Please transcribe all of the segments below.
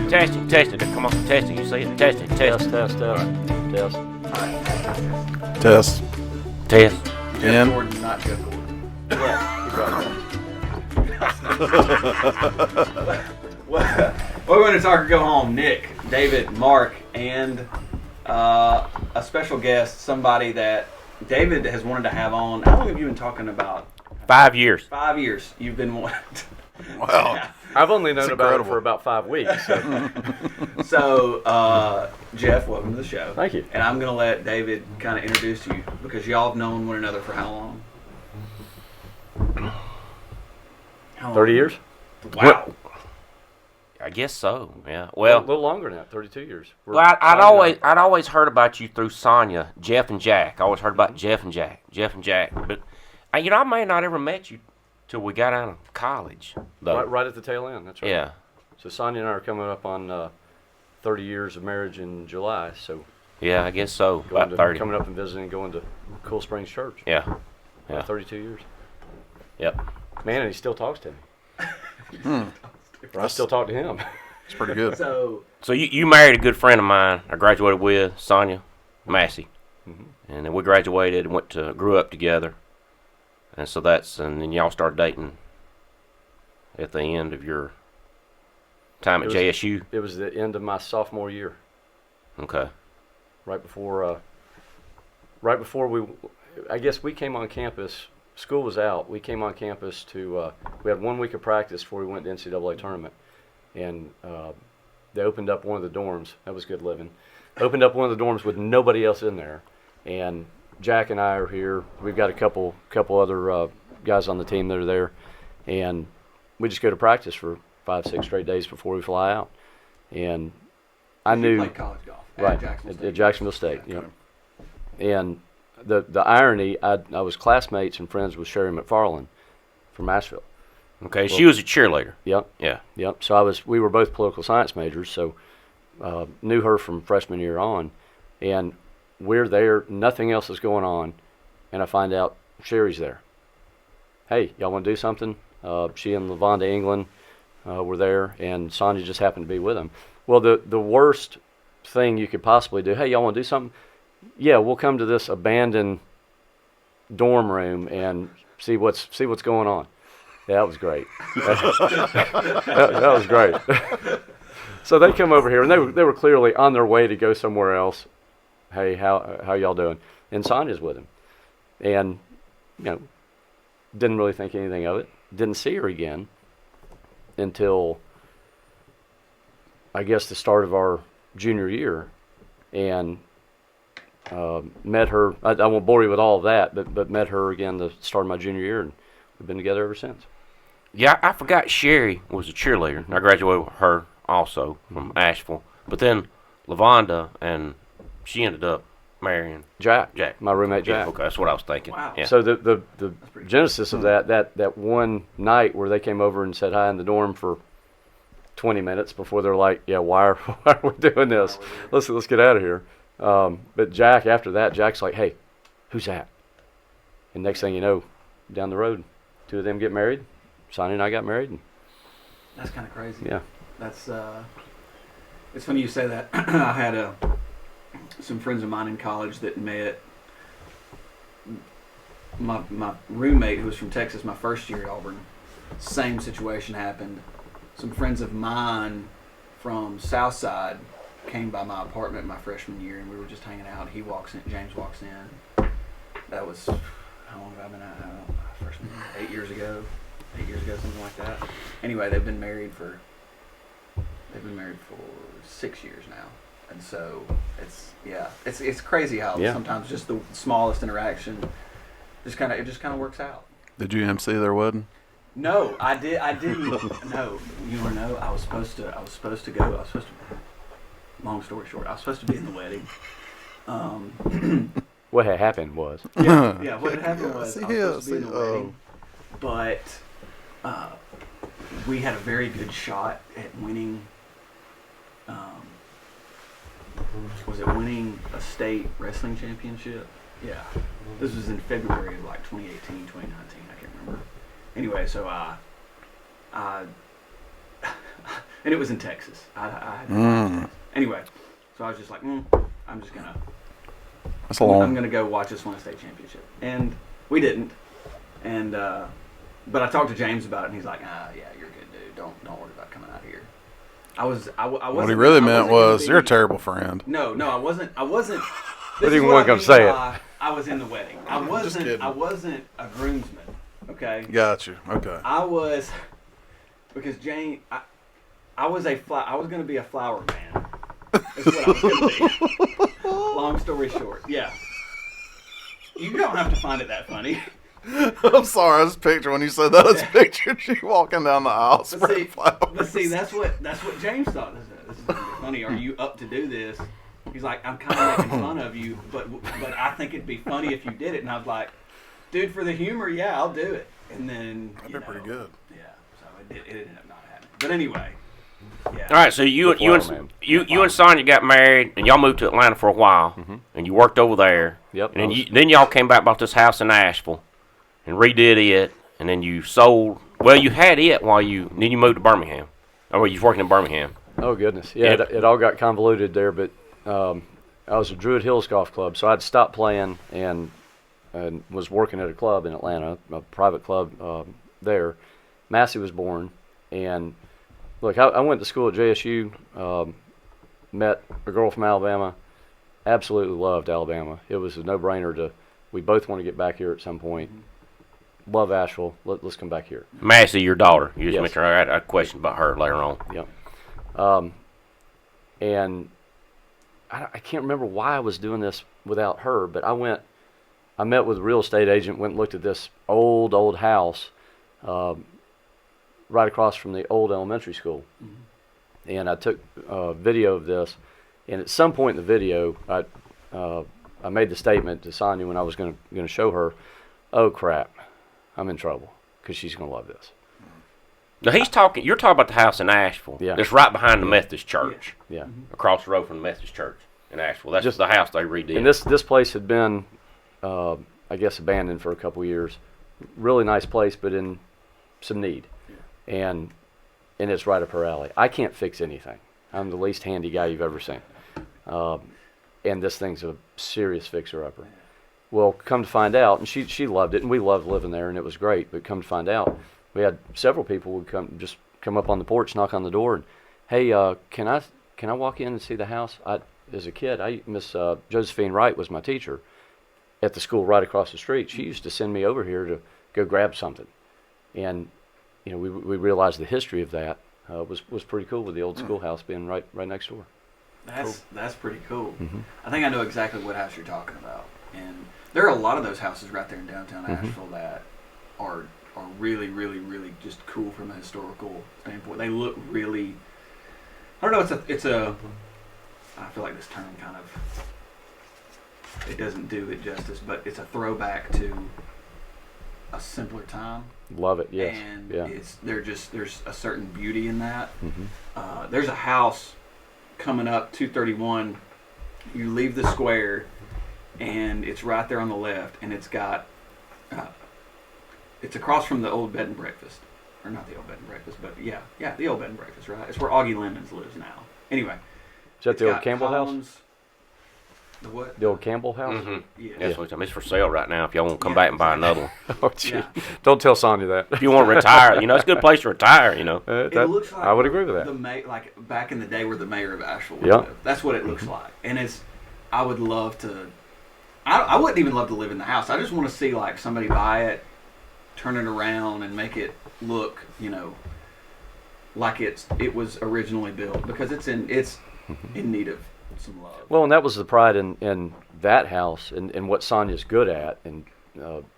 Testing. Come on, testing. You see it? Testing. Test. Jeff And Gordon, not Jeff Gordon. Well, we're going to talk or go home. Nick, David, Mark, and a special guest, somebody that David has wanted to have on. How long have you been talking about? 5 years. 5 years. You've been wanting. wow, Yeah. I've only known about it incredible. for about 5 weeks. So. So, Jeff, welcome to the show. Thank you. And I'm going to let David kind of introduce you because y'all have known one another for how long? 30 years? Wow. I guess so. Yeah. A Well, little longer than that. 32 years. I'd always heard about you through Sonia, Jeff and Jack. I always heard about Jeff and Jack. But I may not ever met you till we got out of college. Though. Right at the tail end. That's right. Yeah. So Sonia and I are coming up on 30 years of marriage in July. So Yeah, I guess so. going About to, 30. coming up and visiting, going to Cool Springs Church. Yeah. Yeah. 32 years. Yep. Man, and he still talks to me. I still talk to him. It's pretty good. So, So you married a good friend of mine. I graduated with Sonia Massey, and then we graduated and grew up together, and then y'all started dating at the end of your time at JSU. It was the end of my sophomore year. Okay. Right before I guess we came on campus. School was out. We came on campus to. We had 1 week of practice before we went to NCAA tournament, and they opened up one of the dorms. That was good living. Opened up one of the dorms with nobody else in there, and Jack and I are here. We've got a couple other guys on the team that are there, and we just go to practice for 5-6 straight days before we fly out. And I you knew played college golf right at Jacksonville State. at Jacksonville State. Yeah. Yep. And the irony, I was classmates and friends with Sherry McFarland from Asheville. Okay. She was a cheerleader. Yep. Yeah. Yep. So we were both political science majors, so knew her from freshman year on, and we're there. Nothing else is going on, and I find out Sherry's there. Hey, y'all want to do something? She and LaVonda England were there, and Sonia just happened to be with them. Well, the worst thing you could possibly do. Hey, y'all want to do something? Yeah, we'll come to this abandoned dorm room and see what's going on. Yeah, that was great. that was great. So they come over here, and they were clearly on their way to go somewhere else. Hey, how y'all doing? And Sonia's with him, and didn't really think anything of it. Didn't see her again until I guess the start of our junior year, and met her. I won't bore you with all of that, but met her again the start of my junior year, and we've been together ever since. Yeah, I forgot Sherry was a cheerleader. I graduated with her also from Asheville. But then LaVonda, and she ended up marrying Jack, Jack. my roommate Yeah, Jack. okay, that's what I was thinking. Wow. Yeah. So the genesis of that one night where they came over and said hi in the dorm for 20 minutes before they're like, yeah, why are we doing this? Let's get out of here. But Jack, after that, Jack's like, hey, who's that? And next thing you know, down the road, two of them get married. Sonia and I got married. And That's kind of crazy. yeah. That's it's funny you say that. I had some friends of mine in college that met my roommate who was from Texas my first year at Auburn. Same situation happened. Some friends of mine from Southside came by my apartment my freshman year, and we were just hanging out. He walks in, James walks in. That was, how long have I been out? I don't know, freshman, 8 years ago, something like that. Anyway, they've been married for 6 years now. And so it's crazy how sometimes just the smallest interaction just kind of works out. Did you MC their wedding? No, I didn't. No, you want to know? I was supposed to go. Long story short, I was supposed to be in the wedding. What had happened was. Yeah. What had happened was I was supposed to be in the wedding, but we had a very good shot at winning. Was it winning a state wrestling championship? Yeah. This was in February of like 2018, 2019. I can't remember. Anyway, so And it was in Texas. I had to fly to Texas. Anyway, so I was just like, I'm just gonna. That's a long. I'm gonna go watch us win a state championship, and we didn't. And but I talked to James about it, and he's like, yeah, you're good, dude. Don't worry about coming out here. I wasn't. What he really meant was, you're a terrible. terrible friend. No, I wasn't. This Didn't is even what want to I come mean say it. by I was in the wedding. I wasn't. kidding. I wasn't a groomsman. Okay. Got you. Okay. I was because Jane. I was going to be a flower man. That's what I was going to be. Long story short, yeah. You don't have to find it that funny. I'm sorry. I just pictured when you said that. I just pictured you walking down the aisle spraying flowers. But see, that's what James thought. This is gonna be funny. Are you up to do this? He's like, I'm kind of making fun of you, but I think it'd be funny if you did it. And I was like, dude, for the humor, yeah, I'll do it. And then That'd be pretty good. Yeah, so it ended up not happening. But anyway, yeah. All right, so you and Sonya got married, and y'all moved to Atlanta for a while, and you worked over there. Yep. And then y'all came back, bought this house in Nashville, and redid it, and then you sold. Well, you had it then you moved to Birmingham, or you was working in Birmingham. Oh, goodness. Yeah, it all got convoluted there, but I was at Druid Hills Golf Club, so I'd stopped playing and was working at a club in Atlanta, a private club there. Massey was born, and look, I went to school at JSU, met a girl from Alabama, absolutely loved Alabama. It was a no-brainer we both want to get back here at some point. Love Asheville. Let's come back here. Massey, your daughter. You just Yes. mentioned her. I had a question about her later on. Yep. And I can't remember why I was doing this without her, but I met with a real estate agent, went and looked at this old house right across from the old elementary school. And I took a video of this, and at some point in the video, I made the statement to Sonya when I was going to show her, oh, crap, I'm in trouble, because she's going to love this. Now you're talking about the house in Asheville. Yeah. That's right behind the Methodist church. Yeah. Across the road from the Methodist church in Asheville. That's just the house they redid. And this place had been, I guess, abandoned for a couple of years. Really nice place, but in some need. And it's right up her alley. I can't fix anything. I'm the least handy guy you've ever seen. And this thing's a serious fixer-upper. Well, come to find out, and she loved it, and we loved living there, and it was great. But come to find out, we had several people would come up on the porch, knock on the door, and, hey, can I walk in and see the house? As a kid, Miss Josephine Wright was my teacher at the school right across the street. She used to send me over here to go grab something, and we realized the history of that was pretty cool with the old schoolhouse being right next door. That's pretty cool. I think I know exactly what house you're talking about, and there are a lot of those houses right there in downtown Asheville that are really, really, really just cool from a historical standpoint. They look really, I don't know, it's a I feel like this term kind of, it doesn't do it justice, but it's a throwback to a simpler time. Love it, yes. And yeah. there's a certain beauty in that. There's a house coming up 231. You leave the square, and it's right there on the left, and it's got it's across from the old bed and breakfast, or not the old bed and breakfast, but yeah, the old bed and breakfast, right? It's where Augie Lemons lives now. Anyway, is that the old Campbell house? The what? The old Campbell house? Yeah. That's what it's for sale right now if y'all want to come back and buy another one. Oh, gee. Don't tell Sonya that. If you want to retire, it's a good place to retire, It looks like I would agree with that. Like back in the day where the mayor of Asheville Yeah. lived. That's what it looks like. And I would love to, I wouldn't even love to live in the house. I just want to see like somebody buy it, turn it around, and make it look, like it was originally built, because it's in need of some love. Well, and that was the pride in that house and what Sonya's good at, and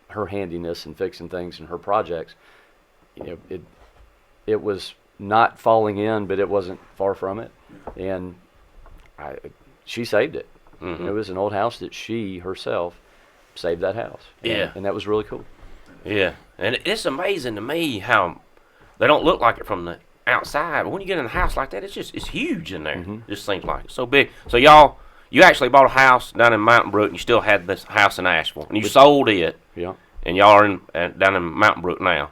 her handiness and fixing things and her projects. It was not falling in, but it wasn't far from it, and she saved it. It was an old house that she herself saved that house. Yeah. And that was really cool. Yeah, and it's amazing to me how they don't look like it from the outside, but when you get in a house like that, it's huge in there. It just seems like it's so big. So you actually bought a house down in Mountain Brook, and you still had this house in Asheville, and you sold it. Yeah. And y'all are down in Mountain Brook now.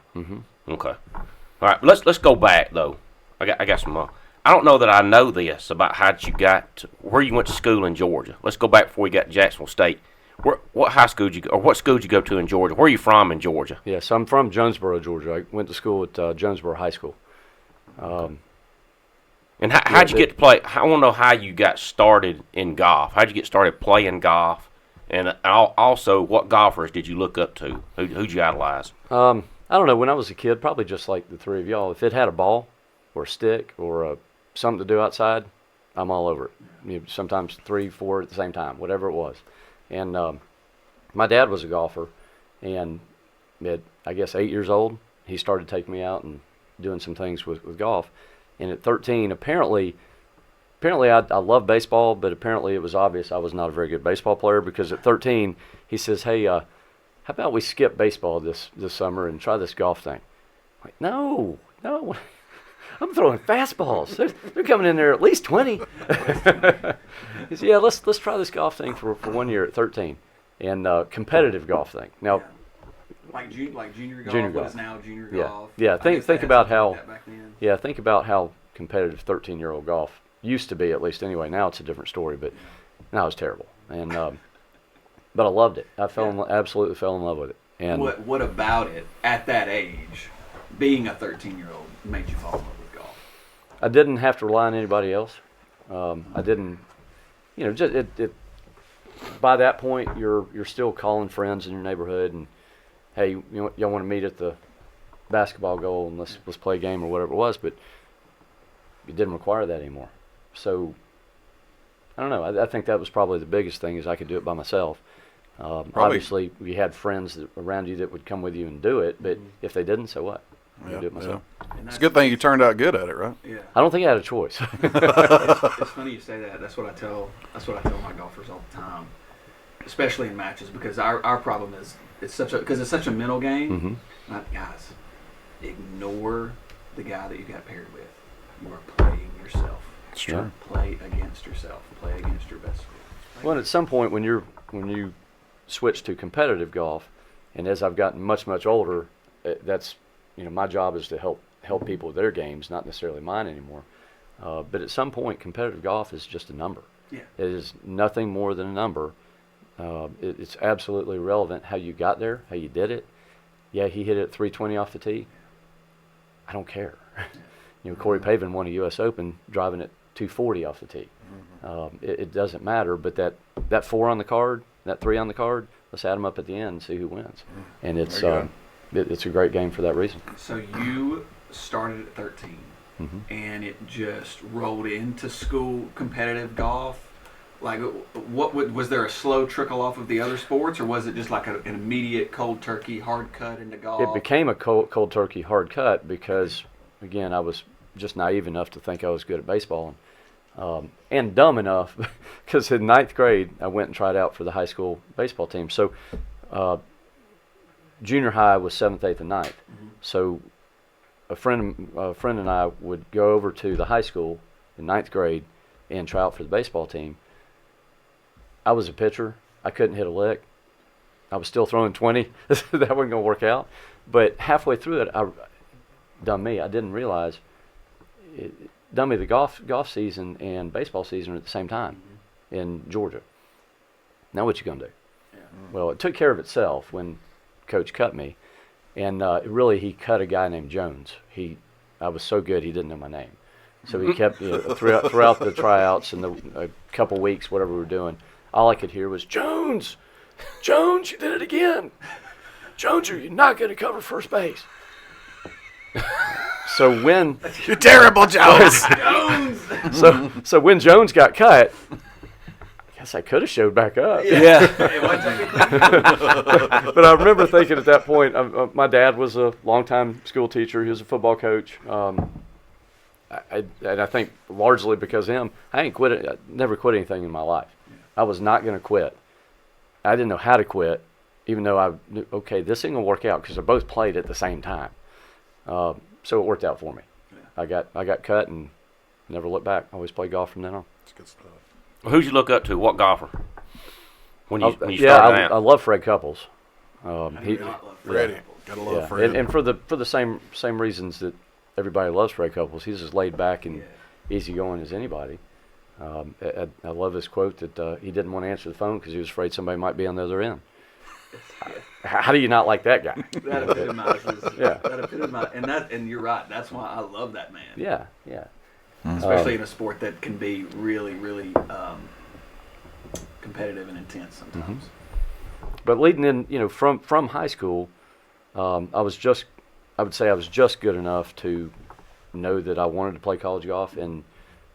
Okay. All right, let's go back though. I got some more. I don't know that I know this about how you got to, where you went to school in Georgia. Let's go back before you got to Jacksonville State. What high school did you go, or what school did you go to in Georgia? Where are you from in Georgia? Yeah, so I'm from Jonesboro, Georgia. I went to school at Jonesboro High School. And how'd you get to play? I want to know how you got started in golf. How'd you get started playing golf? And also, what golfers did you look up to? Who'd you idolize? I don't know. When I was a kid, probably just like the three of y'all, if it had a ball or a stick or something to do outside, I'm all over it. Sometimes 3, 4 at the same time, whatever it was. And my dad was a golfer, and at, I guess, 8 years old, he started taking me out and doing some things with golf. And at 13, apparently I love baseball, but apparently it was obvious I was not a very good baseball player, because at 13, he says, hey, how about we skip baseball this summer and try this golf thing? I'm like, no, I'm throwing fastballs. They're coming in there at least 20. He said, yeah, let's try this golf thing for 1 year at 13, and competitive golf thing. Now, like junior golf, junior what golf. is now junior Yeah. golf. Yeah, I guess they think had about something how like that back then. Yeah, think about how competitive 13-year-old golf used to be, at least anyway. Now it's a different story, but now it's terrible. And but I loved it. I absolutely fell in love with it. And What about it at that age, being a 13-year-old, made you fall in love with golf? I didn't have to rely on anybody else. I didn't, just it. By that point, you're still calling friends in your neighborhood and, hey, y'all want to meet at the basketball goal and let's play a game or whatever it was, but it didn't require that anymore. So I don't know. I think that was probably the biggest thing, is I could do it by myself. Obviously, you had friends around you that would come with you and do it, but if they didn't, so what? I could do it myself. And It's a good thing you turned out good at it, right? Yeah. I don't think I had a choice. It's funny you say that. That's what I tell my golfers all the time, especially in matches, because our problem is it's such a mental game. Guys, ignore the guy that you got paired with. You are playing yourself. It's true. Play against yourself. Play against your best friend. Well, at some point when you switch to competitive golf, and as I've gotten much older, that's my job is to help people with their games, not necessarily mine anymore. But at some point, competitive golf is just a number. Yeah. It is nothing more than a number. It's absolutely irrelevant how you got there, how you did it. Yeah, he hit it at 320 off the tee. I don't care. Corey Pavin won a U.S. Open driving at 240 off the tee. It doesn't matter, but that 4 on the card, that 3 on the card, let's add them up at the end and see who wins. And it's a great game for that reason. So you started at 13, and it just rolled into school competitive golf. Like, was there a slow trickle off of the other sports, or was it just like an immediate cold turkey hard cut into golf? It became a cold turkey hard cut because, again, I was just naive enough to think I was good at baseball, and dumb enough because in 9th grade I went and tried out for the high school baseball team. So junior high was 7th, 8th, and 9th. So a friend and I would go over to the high school in 9th grade and try out for the baseball team. I was a pitcher. I couldn't hit a lick. I was still throwing 20. That wasn't going to work out. But halfway through it, I didn't realize the golf season and baseball season are at the same time in Georgia. Now what you going to do? Yeah. Well, it took care of itself when Coach cut me. And he cut a guy named Jones. I was so good he didn't know my name. So he kept throughout the tryouts and a couple weeks, whatever we were doing, all I could hear was, Jones, you did it again. Jones, you're not going to cover first base. So when You're terrible, Jones. so when Jones got cut, I guess I could have showed back up. Yeah. But I remember thinking at that point, my dad was a longtime school teacher. He was a football coach. And I think largely because of him, I never quit anything in my life. I was not going to quit. I didn't know how to quit, even though I knew, okay, this ain't going to work out because they both played at the same time. So it worked out for me. Yeah. I got cut and never looked back. I always played golf from then on. That's good stuff. Who'd you look up to? What golfer? When you started out? I love Fred Couples. Freddie. Gotta love Yeah. Freddie. And for the same reasons that everybody loves Fred Couples, he's just laid back and easygoing as anybody. I love his quote that he didn't want to answer the phone because he was afraid somebody might be on the other end. How do you not like that guy? That epitomizes. Yeah. That epitomizes, and you're right. That's why I love that man. Yeah. Especially in a sport that can be really, really competitive and intense sometimes. But leading in, from high school, I would say I was just good enough to know that I wanted to play college golf and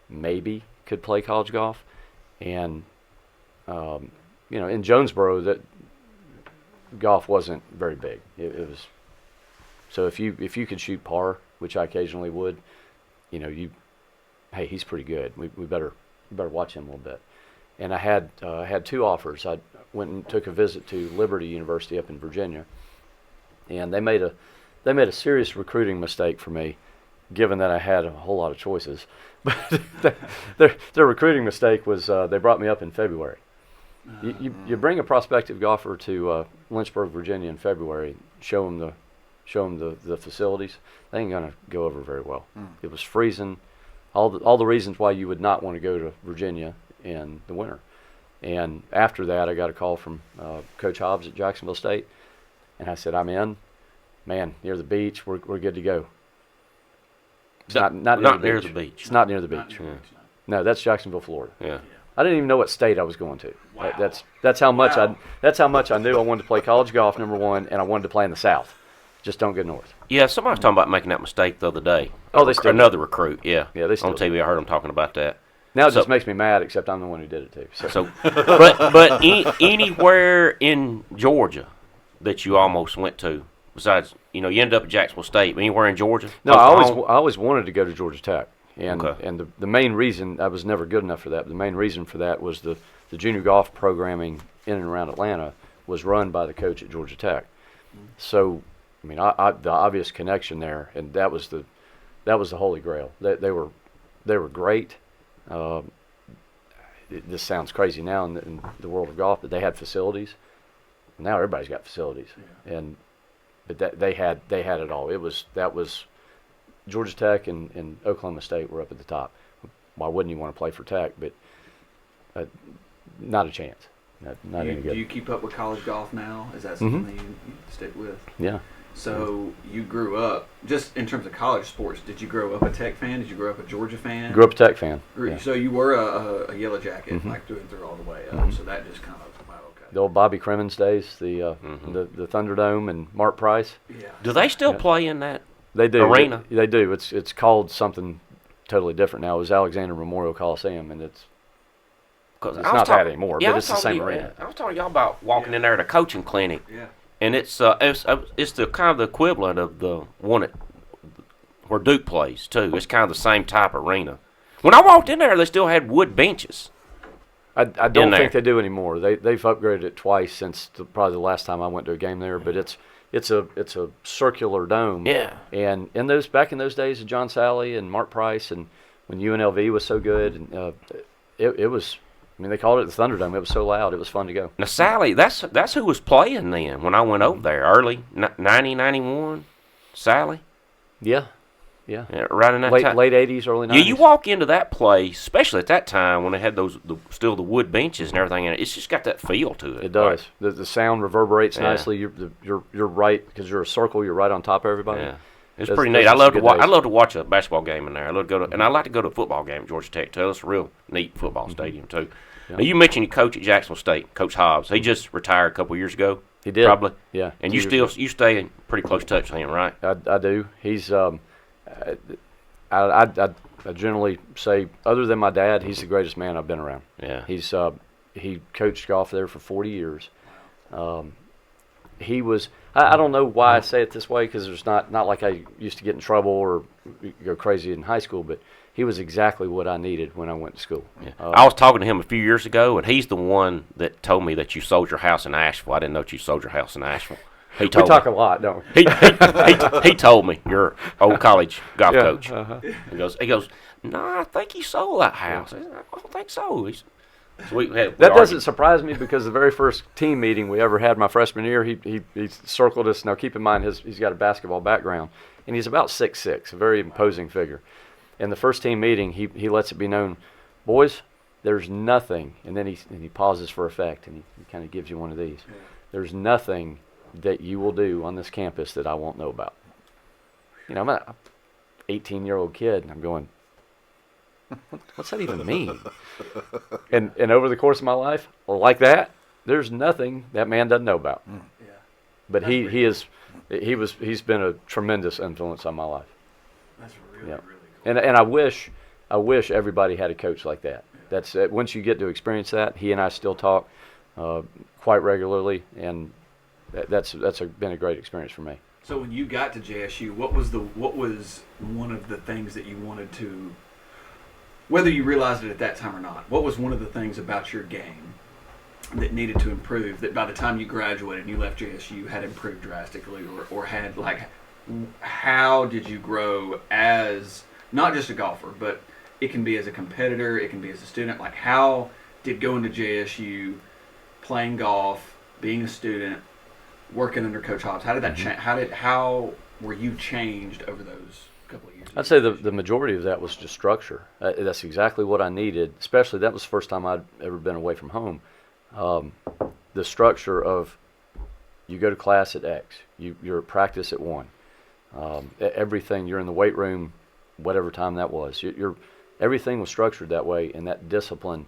maybe could play college golf. And, in Jonesboro, that golf wasn't very big. It was, so if you could shoot par, which I occasionally would, hey, he's pretty good. We better watch him a little bit. And I had two offers. I went and took a visit to Liberty University up in Virginia, and they made a serious recruiting mistake for me, given that I had a whole lot of choices. But their recruiting mistake was they brought me up in February. You bring a prospective golfer to Lynchburg, Virginia in February, show them the facilities. They ain't gonna go over very well. It was freezing. All the reasons why you would not want to go to Virginia in the winter. And after that, I got a call from Coach Hobbs at Jacksonville State, and I said, "I'm in, man. Near the beach, we're good to go." It's not near the beach. It's not near the beach. No, that's Jacksonville, Florida. Yeah. I didn't even know what state I was going to. Wow. That's how much I knew I wanted to play college golf, number one, and I wanted to play in the South. Just don't go north. Yeah, somebody was talking about making that mistake the other day. Oh, they still another recruit. Yeah. Yeah, they still on TV. I heard them talking about that. Now it just makes me mad, except I'm the one who did it too. So but anywhere in Georgia that you almost went to, besides you ended up at Jacksonville State, but anywhere in Georgia? No, I always wanted to go to Georgia Tech, and Okay. and the main reason I was never good enough for that. But the main reason for that was the junior golf programming in and around Atlanta was run by the coach at Georgia Tech. So I mean, the obvious connection there, and that was the holy grail. They were great. This sounds crazy now in the world of golf, but they had facilities. Now everybody's got facilities, but they had it all. That was Georgia Tech and Oklahoma State were up at the top. Why wouldn't you want to play for Tech? But not a chance. Not any good. Do you keep up with college golf now? Is that something that you stick with? Yeah. So you grew up, just in terms of college sports, did you grow up a Tech fan? Did you grow up a Georgia fan? Grew up a Tech fan. Yeah. So you were a Yellow Jacket, like through and through all the way up. So that just kind of, wow, okay. The old Bobby Crimmins days, the Thunderdome and Mark Price. Yeah. Do they still play in that They do. arena? They do. It's called something totally different now. It was Alexander Memorial Coliseum, and it's not that anymore, but it's the same arena. I was talking to y'all about walking in there at a coaching clinic. Yeah. And it's the kind of the equivalent of the one where Duke plays too. It's kind of the same type arena. When I walked in there, they still had wood benches. I don't think they do anymore. They've upgraded it twice since probably the last time I went to a game there. But it's a circular dome. Yeah. And back in those days of John Sally and Mark Price, and when UNLV was so good, and it was. I mean, they called it the Thunderdome. It was so loud. It was fun to go. Now, Sally, that's who was playing then when I went over there, early 90, 91. Sally? Yeah. Right in that time. Late 80s, early 90s. Yeah, you walk into that place, especially at that time when they had still the wood benches and everything in it. It's just got that feel to it. It does. The sound reverberates nicely. You're right because you're a circle. You're right on top of everybody. Yeah. It's pretty neat. I love to watch a basketball game in there. I love to go to, and I like to go to a football game at Georgia Tech too. It's a real neat football stadium too. Yeah. Now you mentioned you coach at Jacksonville State, Coach Hobbs. He just retired a couple of years ago. He did. Probably. Yeah. And you stay in pretty close touch with him, right? I do. He's I generally say, other than my dad, he's the greatest man I've been around. Yeah. He coached golf there for 40 years. He was. I don't know why I say it this way, because there's not like I used to get in trouble or go crazy in high school, but he was exactly what I needed when I went to school. Yeah. I was talking to him a few years ago, and he's the one that told me that you sold your house in Asheville. I didn't know that you sold your house in Asheville. We talk a lot, don't we? He told me, your old college golf Yeah, coach. He goes, no, I think he sold that house. I don't think so. That doesn't surprise me, because the very first team meeting we ever had my freshman year, he circled us. Now keep in mind he's got a basketball background, and he's about 6'6", a very imposing figure. in the first team meeting, he lets it be known, boys, there's nothing, and then he pauses for effect, and he kind of gives you one of these. Yeah. There's nothing that you will do on this campus that I won't know about. I'm an 18-year-old kid, and I'm going, what's that even mean? and over the course of my life, like that, there's nothing that man doesn't know about. Yeah. But he's been a tremendous influence on my life. That's really cool. And I wish everybody had a coach like that. That's once you get to experience that, he and I still talk quite regularly, and that's been a great experience for me. So when you got to JSU, what was one of the things that you wanted to, whether you realized it at that time or not, what was one of the things about your game that needed to improve, that by the time you graduated and you left JSU had improved drastically, or had, like, how did you grow as not just a golfer, but it can be as a competitor, it can be as a student, like how did going to JSU, playing golf, being a student, working under Coach Hobbs, how did that change? How were you changed over those couple of years? I'd say the majority of that was just structure. That's exactly what I needed, especially that was the first time I'd ever been away from home. The structure of you go to class at X, you're at practice at 1. Everything, you're in the weight room, whatever time that was. Everything was structured that way, and that discipline.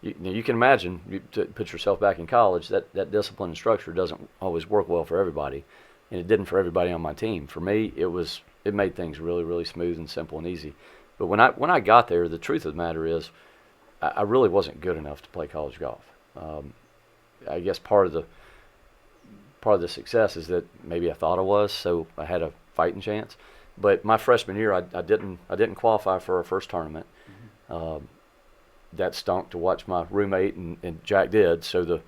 You can imagine, to put yourself back in college, that discipline and structure doesn't always work well for everybody, and it didn't for everybody on my team. For me, it made things really, really smooth and simple and easy. But when I got there, the truth of the matter is, I really wasn't good enough to play college golf. I guess part of the success is that maybe I thought I was, so I had a fighting chance. But my freshman year, I didn't qualify for our first tournament. Mm-hmm. That stunk to watch my roommate and Jack did. So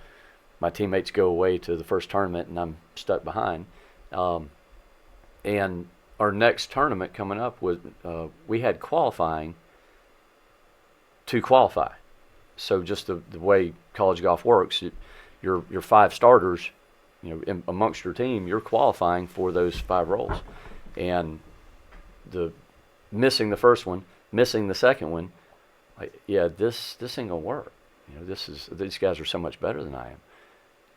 my teammates go away to the first tournament, and I'm stuck behind. And our next tournament coming up was we had qualifying to qualify. So just the way college golf works, your 5 starters, amongst your team, you're qualifying for those 5 roles. And missing the first one, missing the second one, this ain't gonna work. These guys are so much better than I am.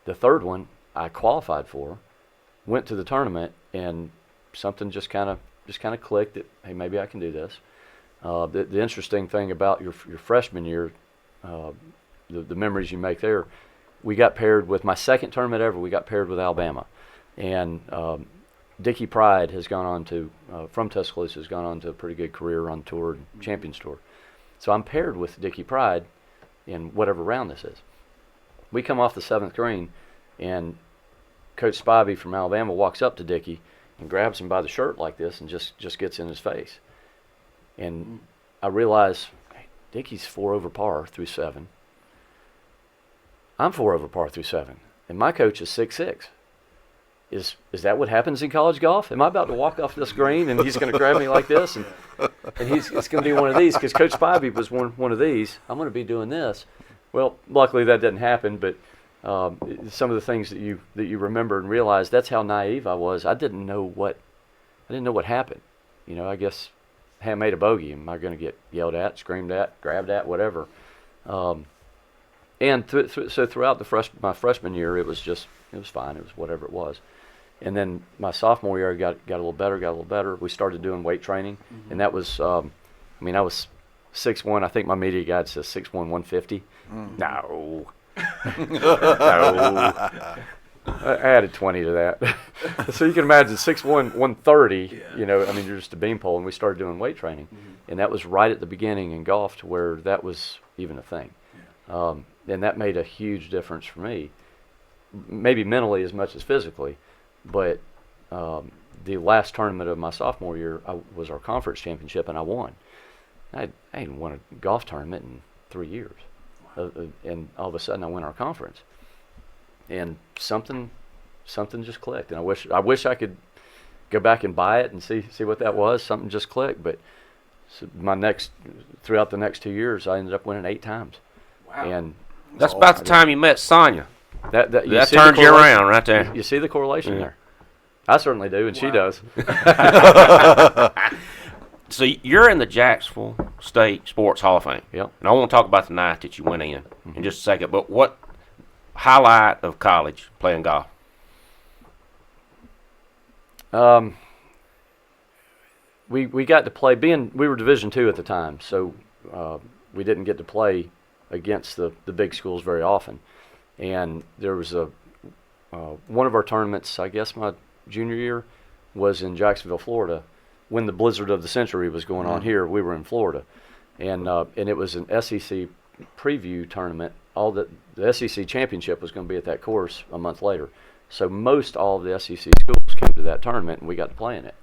The third one I qualified for, went to the tournament, and something just kind of clicked that, hey, maybe I can do this. The interesting thing about your freshman year, the memories you make there, we got paired with my second tournament ever. We got paired with Alabama, and Dickie Pride has gone on to, from Tuscaloosa, has gone on to a pretty good career on tour, Champions Tour. So I'm paired with Dickie Pride in whatever round this is. We come off the 7th green, and Coach Spivey from Alabama walks up to Dickie and grabs him by the shirt like this and just gets in his face. And I realize, hey, Dickie's 4 over par through 7. I'm 4 over par through 7, and my coach is 6'6". Is that what happens in college golf? Am I about to walk off this green and he's going to grab me like this, and it's going to be one of these, because Coach Spivey was one of these. I'm going to be doing this. Well, luckily that didn't happen, but some of the things that you remember and realize, that's how naive I was. I didn't know what happened. I guess, hey, I made a bogey. Am I going to get yelled at, screamed at, grabbed at, whatever? And so throughout my freshman year, it was fine. It was whatever it was. And then my sophomore year, I got a little better. We started doing weight training, and that was, I was 6'1". I think my media guide says 6'1", 150. No. No. I added 20 to that. So you can imagine 6'1", 130, you're just a beanpole, and we started doing weight training. And that was right at the beginning in golf, to where that was even a thing. And that made a huge difference for me, maybe mentally as much as physically. But the last tournament of my sophomore year was our conference championship, and I won. I hadn't won a golf tournament in 3 years. Wow. And all of a sudden I win our conference. And something just clicked. And I wish I could go back and buy it and see what that was. Something just clicked. But throughout the next 2 years, I ended up winning 8 times. Wow. And that's about the time you met Sonia. That turned you around right there. You see the correlation there? I certainly do, and she does. So you're in the Jacksonville State Sports Hall of Fame. Yep. And I want to talk about the night that you went in just a second. But what highlight of college playing golf? We got to play. We were Division II at the time, so we didn't get to play against the big schools very often. And there was one of our tournaments, I guess my junior year, was in Jacksonville, Florida. When the blizzard of the century was going on here, we were in Florida, and it was an SEC preview tournament. The SEC championship was going to be at that course a month later, so most all of the SEC schools came to that tournament, and we got to play in it.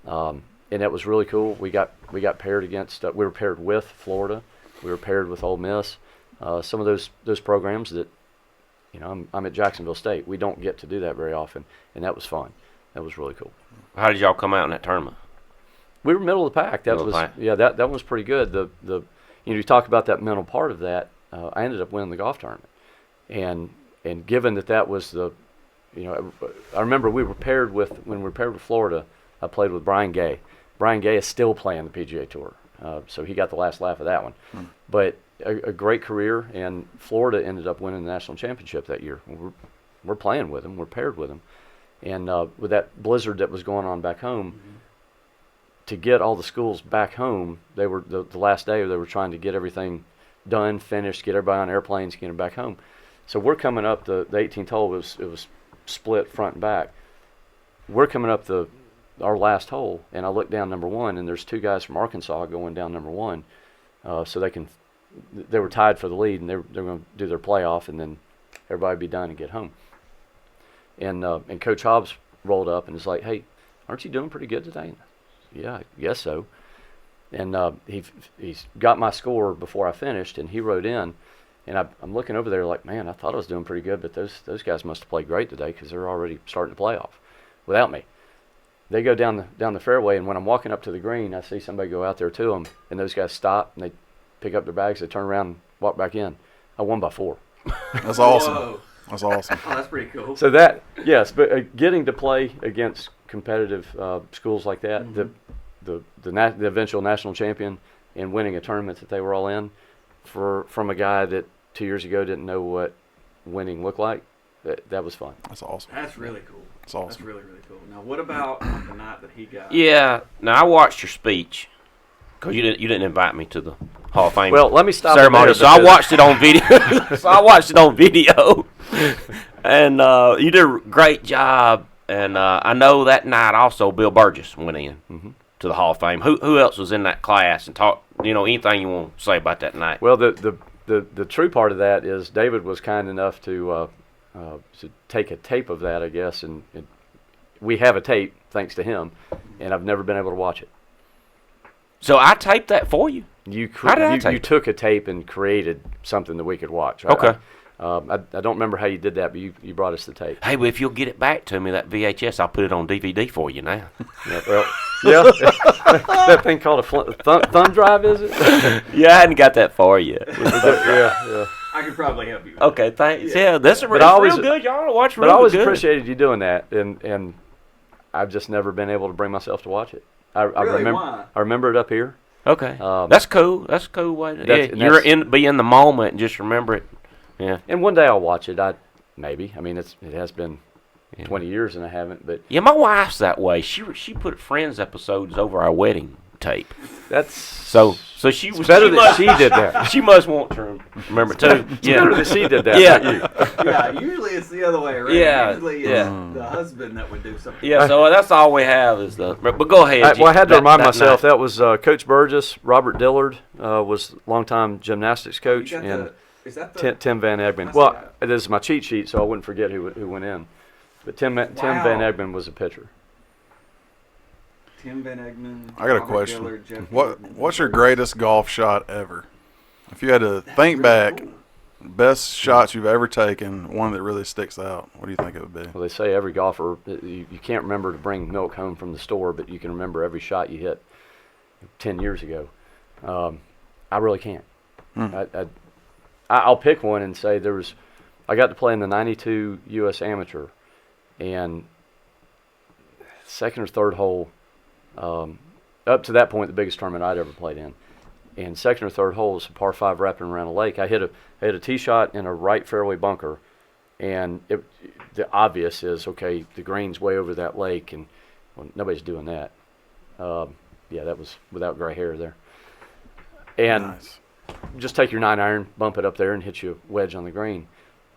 And that was really cool. We got paired against. We were paired with Florida. We were paired with Ole Miss. Some of those programs that, I'm at Jacksonville State. We don't get to do that very often, and that was fun. That was really cool. How did y'all come out in that tournament? We were middle of the pack. That was pretty good. You talk about that mental part of that. I ended up winning the golf tournament, and given that was I remember when we were paired with Florida, I played with Brian Gay. Brian Gay is still playing the PGA Tour, so he got the last laugh of that one. But a great career, and Florida ended up winning the national championship that year. We're playing with him. We're paired with him, and with that blizzard that was going on back home. To get all the schools back home, they were the last day. They were trying to get everything done, finished, get everybody on airplanes, get them back home. So we're coming up the 18th hole. It was split front and back. We're coming up our last hole, and I look down number one, and there's two guys from Arkansas going down number one, so they were tied for the lead, and they're going to do their playoff, and then everybody be done and get home. And Coach Hobbs rolled up and was like, "Hey, aren't you doing pretty good today?" Yeah, I guess so. And he's got my score before I finished, and he wrote in, and I'm looking over there like, man, I thought I was doing pretty good, but those guys must have played great today because they're already starting to play off without me. They go down the fairway, and when I'm walking up to the green, I see somebody go out there to them, and those guys stop, and they pick up their bags, they turn around and walk back in. I won by 4. That's awesome. Whoa. That's awesome. Oh, that's pretty cool. So but getting to play against competitive schools like that, the eventual national champion, and winning a tournament that they were all in, from a guy that 2 years ago didn't know what winning looked like, that was fun. That's awesome. That's really cool. That's awesome. That's really, really cool. Now, what about the night that he got? Yeah. Now I watched your speech because you didn't invite me to the Hall of Fame. Well, let me stop ceremony. there, So I watched it on video. And you did a great job. And I know that night also Bill Burgess went in to the Hall of Fame. Who else was in that class? And talk, anything you want to say about that night? Well, the true part of that is David was kind enough to take a tape of that, I guess, and we have a tape thanks to him, and I've never been able to watch it. So I taped that for you. You took a tape and created something that we could watch. Okay. I don't remember how you did that, but you brought us the tape. Hey, well, if you'll get it back to me, that VHS, I'll put it on DVD for you now. Yeah, that thing called a thumb drive, is it? Yeah, I hadn't got that for you. Yeah. I could probably help you. Okay, thanks. Yeah, that's real good. Y'all ought to watch real good. But I always appreciated you doing that, and I've just never been able to bring myself to watch it. Why? I remember it up here. Okay, that's cool. That's a cool way to be in the moment and just remember it. Yeah. And one day I'll watch it. Maybe. I mean, it has been 20 years and I haven't. But yeah, my wife's that way. She put Friends episodes over our wedding tape. That's so she was better that she did that. She must want to remember too. It's better that she did that. Yeah. Not you. Yeah. Usually it's the other way around. Yeah. Usually it's the husband that would do something. Yeah. So that's all we have is the. But go ahead. I had to remind myself that was Coach Burgess. Robert Dillard was longtime gymnastics coach, and is that Tim Van Egmond. Well, this is my cheat sheet, so I wouldn't forget who went in. But Tim Van Egmond was a pitcher. Tim Van Egmond. I got a question. What's your greatest golf shot ever? If you had to think back, best shots you've ever taken, one that really sticks out, what do you think it would be? Well, they say every golfer, you can't remember to bring milk home from the store, but you can remember every shot you hit 10 years ago. I really can't. I'll pick one and say I got to play in the 92 U.S. Amateur, and second or third hole, up to that point, the biggest tournament I'd ever played in. And second or third hole was a par 5 wrapping around a lake. I hit a tee shot in a right fairway bunker, and the obvious is, okay, the green's way over that lake, and well, nobody's doing that. Yeah, that was without gray hair there. And Nice. just take your 9-iron, bump it up there, and hit you a wedge on the green.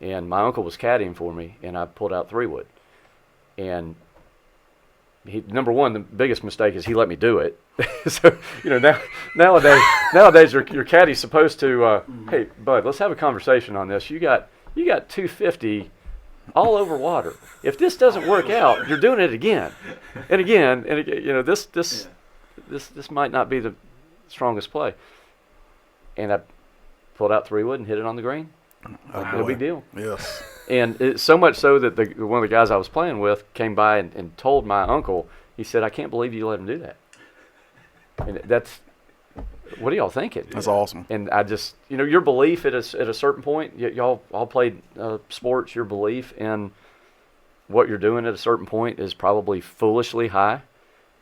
And my uncle was caddying for me, and I pulled out 3-wood. And number one, the biggest mistake is he let me do it. So, nowadays your caddy's supposed to, hey, bud, let's have a conversation on this. You got 250 all over water. If this doesn't work out, you're doing it again and again and again. This might not be the strongest play. And I pulled out 3-wood and hit it on the green. Oh, No boy. big deal. Yes. And it's so much so that one of the guys I was playing with came by and told my uncle, he said, I can't believe you let him do that. And what are y'all thinking? That's awesome. And I just, your belief at a certain point, y'all all played sports, your belief in what you're doing at a certain point is probably foolishly high.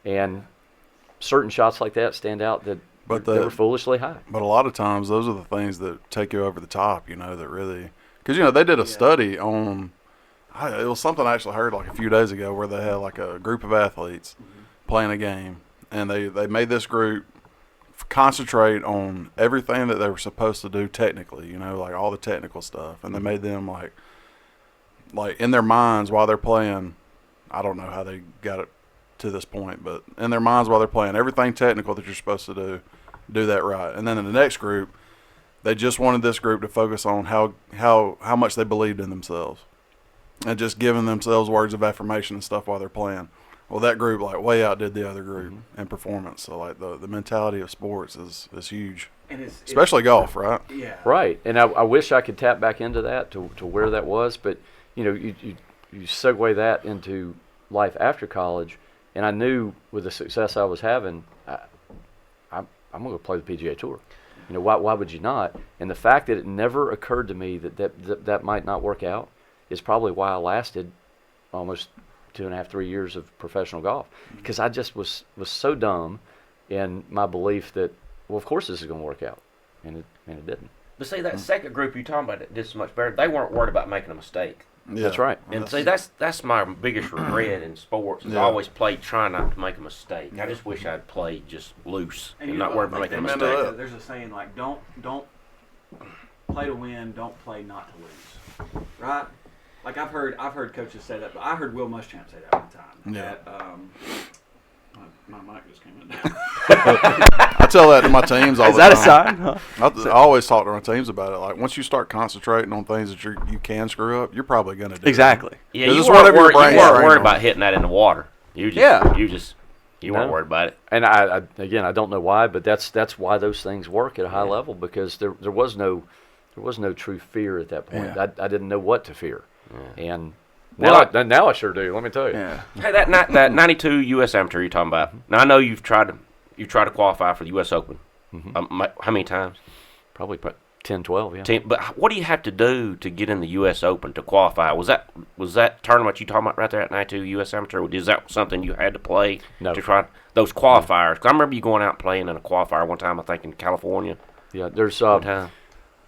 And certain shots like that stand out that they were foolishly high. But a lot of times, those are the things that take you over the top, that really – because, they did a study on – it was something I actually heard like a few days ago where they had like a group of athletes playing a game, and they made this group concentrate on everything that they were supposed to do technically, like all the technical stuff. And they made them like in their minds while they're playing – I don't know how they got it to this point, but in their minds while they're playing, everything technical that you're supposed to do that right. And then in the next group, they just wanted this group to focus on how much they believed in themselves and just giving themselves words of affirmation and stuff while they're playing. Well, that group way outdid the other group in performance. So the mentality of sports is huge, And especially golf, right? Yeah. Right. And I wish I could tap back into that to where that was, but you segue that into life after college, and I knew with the success I was having, I'm going to play the PGA Tour. Why would you not? And the fact that it never occurred to me that might not work out is probably why I lasted almost 2.5, 3 years of professional golf, because I just was so dumb in my belief that, well, of course this is going to work out, and it didn't. But see, that second group you're talking about that did so much better, they weren't worried about making a mistake. Yeah. That's right. And see, that's my biggest regret in sports. Is I always played trying not to make a mistake. I just wish I'd played just loose and not worried about making a mistake. There's a saying like, don't play to win, don't play not to lose. Right? Like I've heard coaches say that, but I heard Will Muschamp say that one time. Yeah. My mic just came in. I tell that to my teams all Is the that a time. sign? Huh? I always talk to my teams about it. Like once you start concentrating on things that you can screw up, you're probably going to do it. Exactly. Yeah, 'Cause you it's weren't whatever your worried, brain's you weren't trained worried on. about hitting that in the water. You weren't worried about it. And I don't know why, but that's why those things work at a high level, because there was no true fear at that point. Yeah. I didn't know what to fear, and Well, now I sure do. Let me tell you. Yeah. Hey, that 92 U.S. Amateur you're talking about. Now I know you've tried to qualify for the U.S. Open. How many times? Probably 10, 12, yeah. 10. But what do you have to do to get in the U.S. Open to qualify? Was that tournament you talking about right there at 92 U.S. Amateur? Is that something you had to play No. to try those qualifiers? 'Cause I remember you going out and playing in a qualifier one time. I think in California. Yeah, there's One time.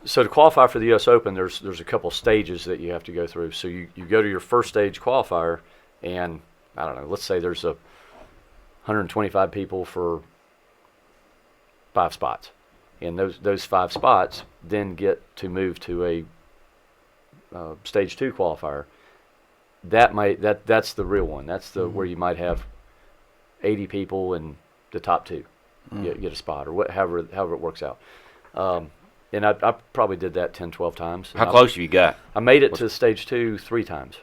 so to qualify for the U.S. Open, there's a couple stages that you have to go through. So you go to your first stage qualifier, and I don't know, let's say there's 125 people for 5 spots, and those 5 spots then get to move to a stage 2 qualifier. That's the real one. That's the where you might have 80 people and the top 2 get a spot, or however it works out. And I probably did that 10, 12 times. How close have you got? I made it to stage 2 3 times.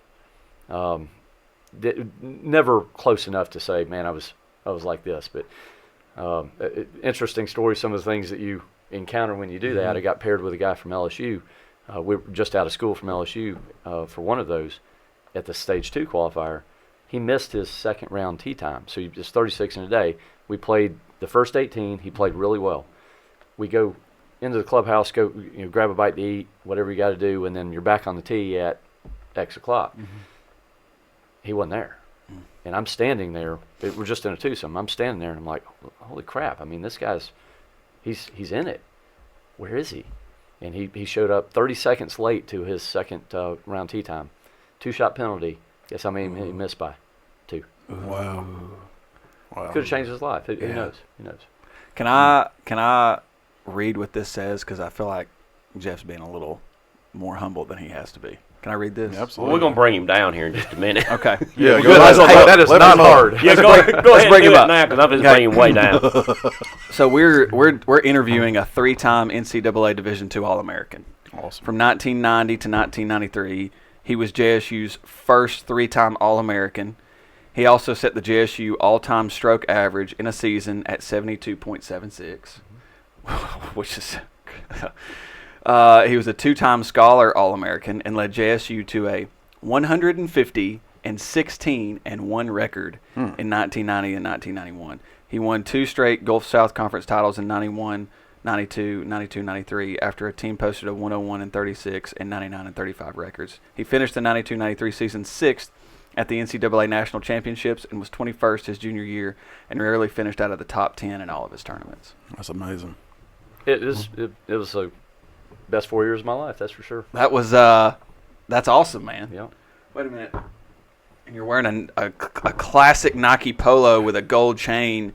Never close enough to say, man, I was like this. But interesting story. Some of the things that you encounter when you do that. I got paired with a guy from LSU. We were just out of school from LSU for one of those at the stage 2 qualifier. He missed his second round tee time, so it's 36 in a day. We played the first 18. He played really well. We go into the clubhouse, go grab a bite to eat, whatever you got to do, and then you're back on the tee at X o'clock. He wasn't there. And I'm standing there. We're just in a twosome. I'm standing there, and I'm like, holy crap. I mean, this guy's, he's in it. Where is he? And he showed up 30 seconds late to his second round tee time. 2-shot penalty. Guess how many he missed by? 2. Wow. Could have changed his life. Who knows? Who knows? Can I read what this says? Because I feel like Jeff's being a little more humble than he has to be. Can I read this? Yeah, Well, absolutely. we're going to bring him down here in just a minute. Okay. Yeah, Good. That is not hard. Yeah, go ahead bring and him do up. it now because I'm just bringing him way down. So we're interviewing a 3-time NCAA Division II All-American. Awesome. From 1990 to 1993, he was JSU's first 3-time All-American. He also set the JSU all-time stroke average in a season at 72.76, which is he was a 2-time Scholar All-American and led JSU to a 150-16-1 record in 1990 and 1991. He won 2 straight Gulf South Conference titles in 91, 92, 92, 93 after a team posted a 101-36 and 99-35 records. He finished the 92-93 season 6th at the NCAA National Championships and was 21st his junior year and rarely finished out of the top 10 in all of his tournaments. That's amazing. It was the best 4 years of my life, that's for sure. That was that's awesome, man. Yeah. Wait a minute. And you're wearing a classic Nike polo with a gold chain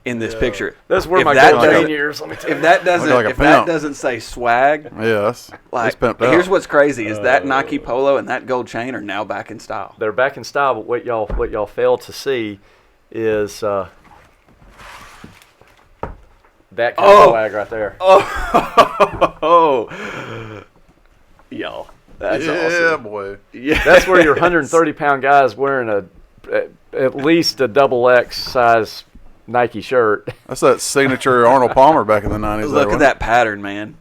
in this picture. That's where If my that gold doesn't- chain years. Let me tell you. If that doesn't Like a if that pimp. doesn't say swag, Yeah, that's like pimped out. here's what's crazy is that Nike polo and that gold chain are now back in style. They're back in style, but what y'all fail to see is that kind of swag right there. Oh, yo, that's yeah, awesome. boy. Yeah, That's where your 130-pound guy's wearing at least a XX size Nike shirt. That's that signature Arnold Palmer back in the 90s. Look at that pattern, man.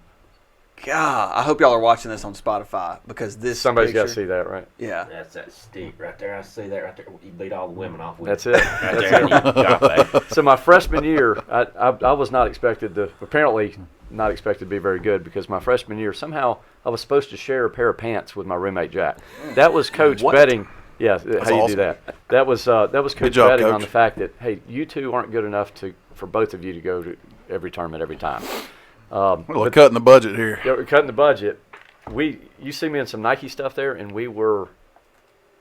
God, I hope y'all are watching this on Spotify because this Somebody's got to picture, see that, right? Yeah, That's that stick right there. I see that right there. You beat all the women off with That's it. it. Right there. You got that. So my freshman year, I was not expected to, apparently not expected to be very good because my freshman year, somehow I was supposed to share a pair of pants with my roommate Jack. That was coach What? betting. Yeah, how you awesome. do that. That was coach job, betting on Coach. the fact that, hey, you two aren't good enough for both of you to go to every tournament every time. Well, cutting the budget here. Yeah, we're cutting the budget. You see me in some Nike stuff there, and we were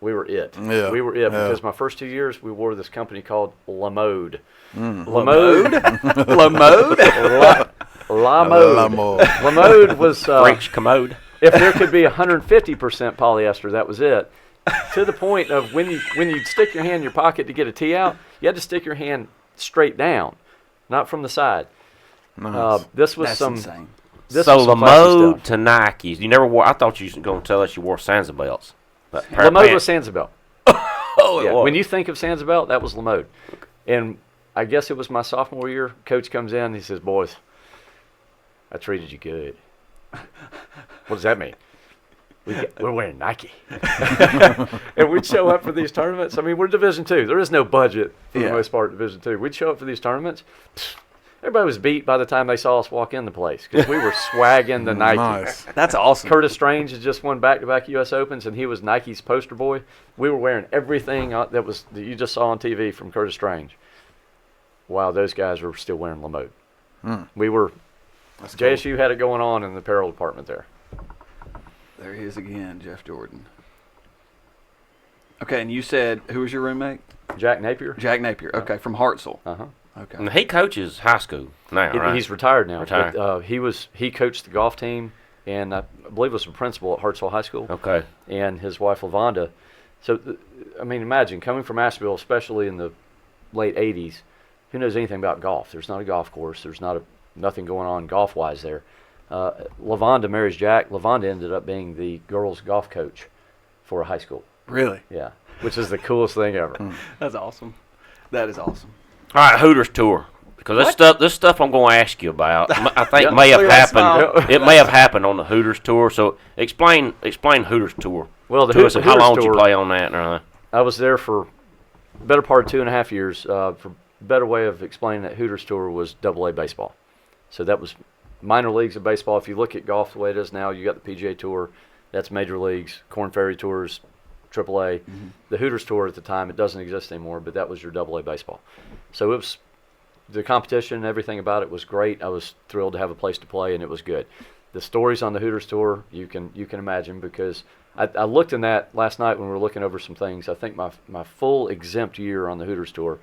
it. Yeah, We were it yeah. because my first 2 years we wore this company called La Mode. Mm. La Mode. La Mode. La Mode. La Mode. La Mode was French commode. if there could be 150% polyester, that was it. To the point of when you stick your hand in your pocket to get a tee out, you had to stick your hand straight down, not from the side. Nice. This was That's insane. This So was the some classy mode stuff. to Nikes. You never wore. I thought you was going to tell us you wore Sansa-belts. La Mode was Sansa-belt. Oh, Yeah, when you think of Sansa-belt, that was La Mode. And I guess it was my sophomore year. Coach comes in, he says, "Boys, I treated you good." What does that mean? We're wearing Nike. And we'd show up for these tournaments. I mean, we're Division II. There is no budget for the most part at Division II. We'd show up for these tournaments. Everybody was beat by the time they saw us walk in the place because we were swagging the Nike. Nice. That's awesome. Curtis Strange has just won back-to-back U.S. Opens, and he was Nike's poster boy. We were wearing everything that you just saw on TV from Curtis Strange. Wow, those guys were still wearing La Mode. We were. That's cool. JSU had it going on in the apparel department there. There he is again, Jeff Jordan. Okay, and you said who was your roommate? Jack Napier. Jack Napier. Okay, from Hartselle. Uh-huh. Okay. And he coaches high school now, right? He's retired now. Retired. But, he coached the golf team, and I believe was a principal at Hartselle High School. Okay. And his wife Lavonda. So, I mean, imagine coming from Asheville, especially in the late '80s. Who knows anything about golf? There's not a golf course. There's nothing going on golf-wise there. Lavonda marries Jack. Lavonda ended up being the girls' golf coach for a high school. Really? Yeah, which is the coolest thing ever. That's awesome. That is awesome. All right, Hooters tour. Because this stuff I'm going to ask you about, I think Yeah. may have Look at that happened. smile. It may have happened on the Hooters tour. So explain Hooters tour. Well, the to us and how Hooters long did you tour- play on that? And everything? I was there for the better part of 2.5 years. For a better way of explaining that, Hooters tour was AA baseball. So that was minor leagues of baseball. If you look at golf the way it is now, you got the PGA Tour. That's major leagues. Korn Ferry Tours, AAA. The Hooters Tour at the time, it doesn't exist anymore, but that was your AA baseball. So it was the competition and everything about it was great. I was thrilled to have a place to play, and it was good. The stories on the Hooters Tour, you can imagine, because I looked in that last night when we were looking over some things. I think my full exempt year on the Hooters Tour,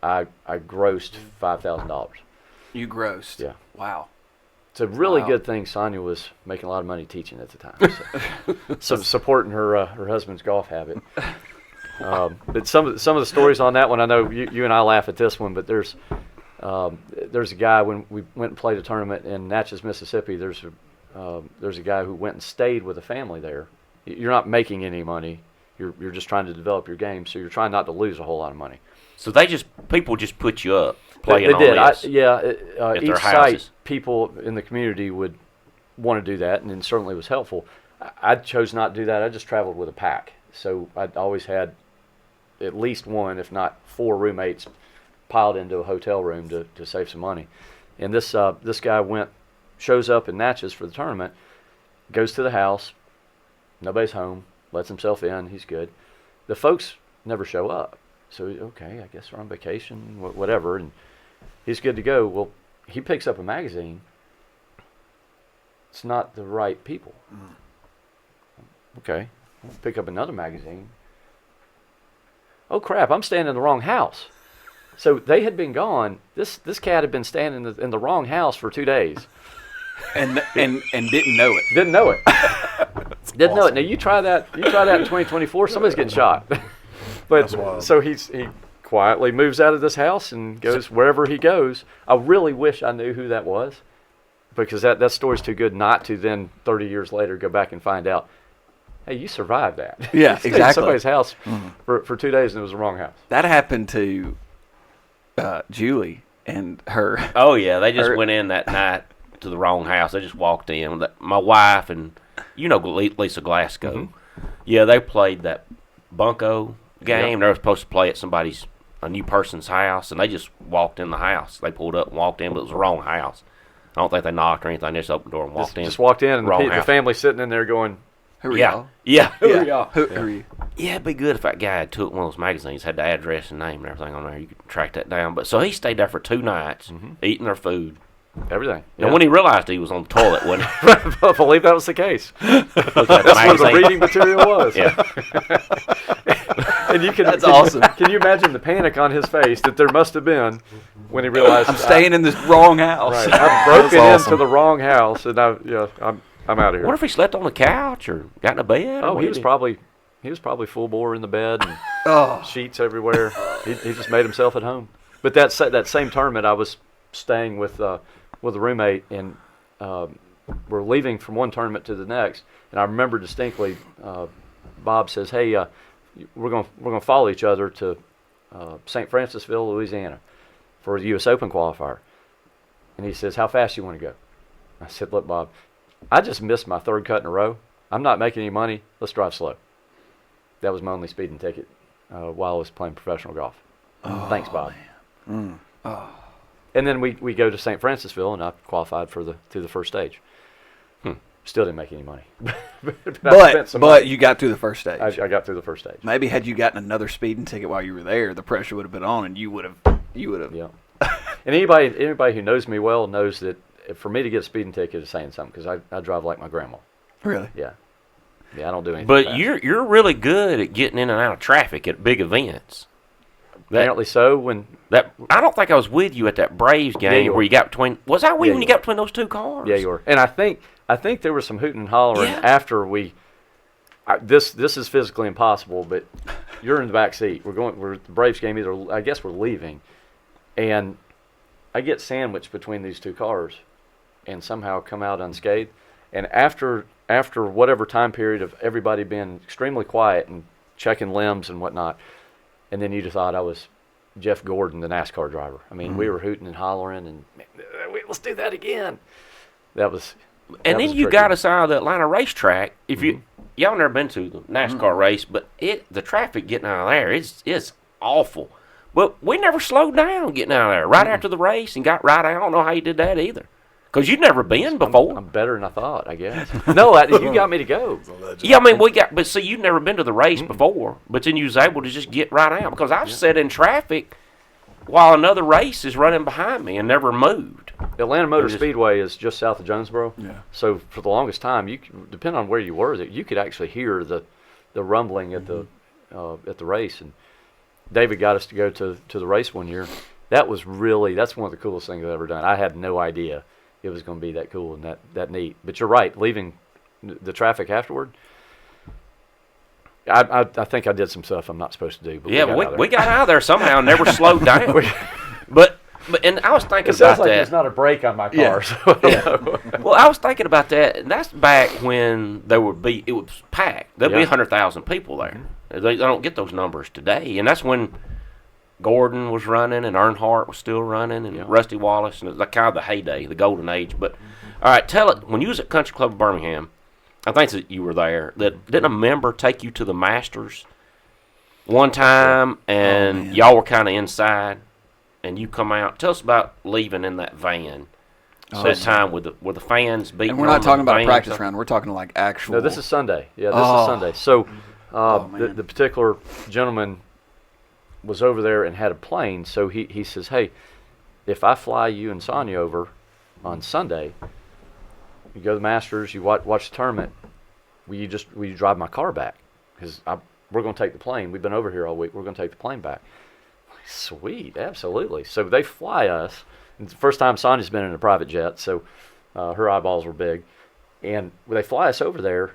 I grossed $5,000. You grossed. Yeah. Wow. It's a really Wow. good thing Sonia was making a lot of money teaching at the time. So supporting her husband's golf habit. But some of the stories on that one, I know you and I laugh at this one, but there's a guy when we went and played a tournament in Natchez, Mississippi. There's a guy who went and stayed with a family there. You're not making any money. You're just trying to develop your game, so you're trying not to lose a whole lot of money. So people just put you up playing They on did. this. Each their site, houses. people in the community would want to do that, and it certainly was helpful. I chose not to do that. I just traveled with a pack, so I always had at least one, if not 4 roommates piled into a hotel room to save some money. And this guy shows up in Natchez for the tournament, goes to the house, nobody's home, lets himself in, he's good. The folks never show up. So, okay, I guess we're on vacation, whatever, and he's good to go. Well, he picks up a magazine. It's not the right people. Okay, I'll pick up another magazine. Oh, crap, I'm staying in the wrong house. So they had been gone. This cat had been staying in the wrong house for 2 days. And didn't know it. Didn't know it. Didn't know it. Now, you try that in 2024, somebody's getting shot. That's wild. But so he quietly moves out of this house and goes wherever he goes. I really wish I knew who that was, because that story's too good not to then 30 years later go back and find out, hey, you survived that. Yeah, You stayed in exactly. somebody's house for 2 days and it was the wrong house. That happened to Julie and her. Oh yeah, they just Or- went in that night to the wrong house. They just walked in. My wife and Lisa Glasgow. Yeah, they played that bunco game. Yep. They were supposed to play at a new person's house, and they just walked in the house. They pulled up and walked in, but it was the wrong house. I don't think they knocked or anything. They just opened the door and walked in. Just walked in and Wrong the house. family sitting in there going, Who are Yeah, y'all? yeah, Yeah. Who are you? yeah. It'd be good if that guy had took one of those magazines, had the address and name and everything on there. You could track that down. But so he stayed there for 2 nights, eating their food. everything. And when he realized he was on the toilet, wasn't he? I believe that was the case. That's That's what the reading material was. Yeah. And That's awesome. Can you imagine the panic on his face that there must have been when he realized I'm staying in this wrong house. Right, I've broken That's into awesome. the wrong house, and I'm out of here. What if he slept on the couch or got in a bed? Oh, What he did was probably full bore in the bed and Oh, sheets everywhere. He just made himself at home. But that same tournament, I was staying with a roommate, and we're leaving from one tournament to the next. And I remember distinctly, Bob says, "Hey, we're gonna follow each other to St. Francisville, Louisiana, for the U.S. Open qualifier." And he says, "How fast you want to go?" I said, "Look, Bob, I just missed my 3rd cut in a row. I'm not making any money. Let's drive slow." That was my only speeding ticket while I was playing professional golf. Thanks, Bob. And then we go to St. Francisville, and I qualified to the first stage. Still didn't make any money. I spent some but money. you got through the first stage. I got through the first stage. Maybe had you gotten another speeding ticket while you were there, the pressure would have been on, and you would have. Yeah. And anybody who knows me well knows that for me to get a speeding ticket is saying something, because I drive like my grandma. Really? Yeah. Yeah, I don't do anything But fast. you're really good at getting in and out of traffic at big events. Apparently so. When I don't think I was with you at that Braves game you where were. you got between. Was I with Yeah, you when you you got between those 2 cars? Yeah, you were. And I think there was some hooting and hollering Yeah. after this is physically impossible, but you're in the back seat. We're the Braves game I guess we're leaving. And I get sandwiched between these 2 cars and somehow come out unscathed. And after whatever time period of everybody being extremely quiet and checking limbs and whatnot, and then you'd have thought I was Jeff Gordon, the NASCAR driver. I mean, we were hooting and hollering, and let's do that again. That was. And then you tricky. got us out of the Atlanta racetrack. If y'all never been to the NASCAR race, but the traffic getting out of there is awful. But we never slowed down getting out of there right after the race and got right out. I don't know how you did that either. Because you'd never been before. I'm better than I thought, I guess. No, you got me to go. Yeah, I mean, but see, you'd never been to the race before, but then you was able to just get right out. Because I've sat in traffic while another race is running behind me and never moved. Atlanta Motor Speedway is just south of Jonesboro. Yeah. So for the longest time, depending on where you were, you could actually hear the rumbling at the race. And David got us to go to the race one year. That's one of the coolest things I've ever done. I had no idea it was going to be that cool and that neat. But you're right, leaving the traffic afterward. I think I did some stuff I'm not supposed to do. But we got out of there somehow and never slowed down. But and I was thinking it sounds about like that. there's not a brake on my car. Yeah. So Well, I was thinking about that, and that's back when it was packed. There'd be 100,000 people there. They don't get those numbers today, and that's when Gordon was running and Earnhardt was still running and Rusty Wallace, and it was like kind of the heyday, the golden age. But all right, tell it, when you was at Country Club of Birmingham, I think that you were there, didn't a member take you to the Masters one time, and y'all were kind of inside, and you come out. Tell us about leaving in that van. That time with the fans beating. And we're not talking about a practice stuff. round. We're talking like actual. no, this is Sunday. Yeah, this is Sunday. So the particular gentleman was over there and had a plane. So he says, hey, if I fly you and Sonia over on Sunday, you go to the Masters, you watch the tournament, will you drive my car back? Because we're going to take the plane. We've been over here all week. We're going to take the plane back. Sweet, absolutely. So they fly us. It's the first time Sonia's been in a private jet, so her eyeballs were big. And when they fly us over there,